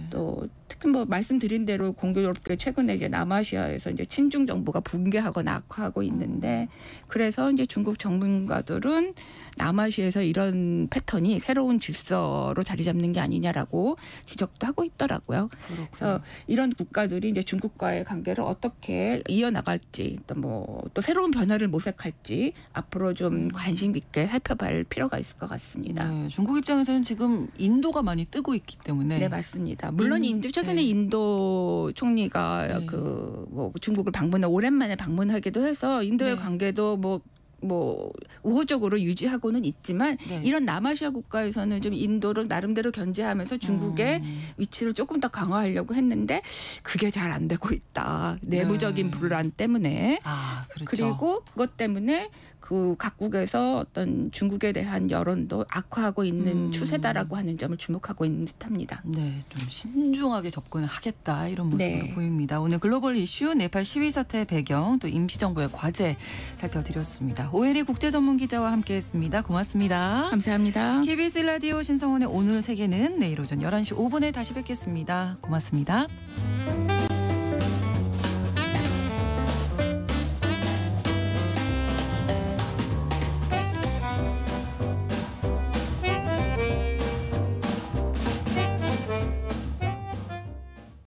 I: 또 특히 말씀드린 대로 공교롭게 최근에 이제 남아시아에서 이제 친중 정부가 붕괴하거나 악화하고 있는데 그래서 이제 중국 전문가들은 남아시아에서 이런 패턴이 새로운 질서로 자리 잡는 게 아니냐라고 지적도 하고 있더라고요. 그래서 이런 국가들이 이제 중국과의 관계를 어떻게 이어나갈지 또 새로운 변화를 모색할지 앞으로 좀 관심 있게 살펴볼 필요가 있을 것 같습니다.
A: 네, 중국 입장에서는 지금 인도가 많이 뜨고 있기 때문에.
I: 네, 맞습니다. 물론 최근에 인도 총리가 중국을 오랜만에 방문하기도 해서 인도의 관계도 우호적으로 유지하고는 있지만 이런 남아시아 국가에서는 좀 인도를 나름대로 견제하면서 중국의 위치를 조금 더 강화하려고 했는데 그게 잘 안 되고 있다. 내부적인 불안 때문에.
A: 그렇죠.
I: 그리고 그것 때문에 그 각국에서 어떤 중국에 대한 여론도 악화하고 있는 추세다라고 하는 점을 주목하고 있는 듯합니다.
A: 네, 좀 신중하게 접근을 하겠다 이런 모습으로 보입니다. 오늘 글로벌 이슈 네팔 시위 사태 배경 또 임시정부의 과제 살펴드렸습니다. 오혜리 국제전문기자와 함께했습니다. 고맙습니다.
I: 감사합니다.
A: KBS 라디오 신성원의 오늘 세계는 내일 오전 11시 5분에 다시 뵙겠습니다. 고맙습니다.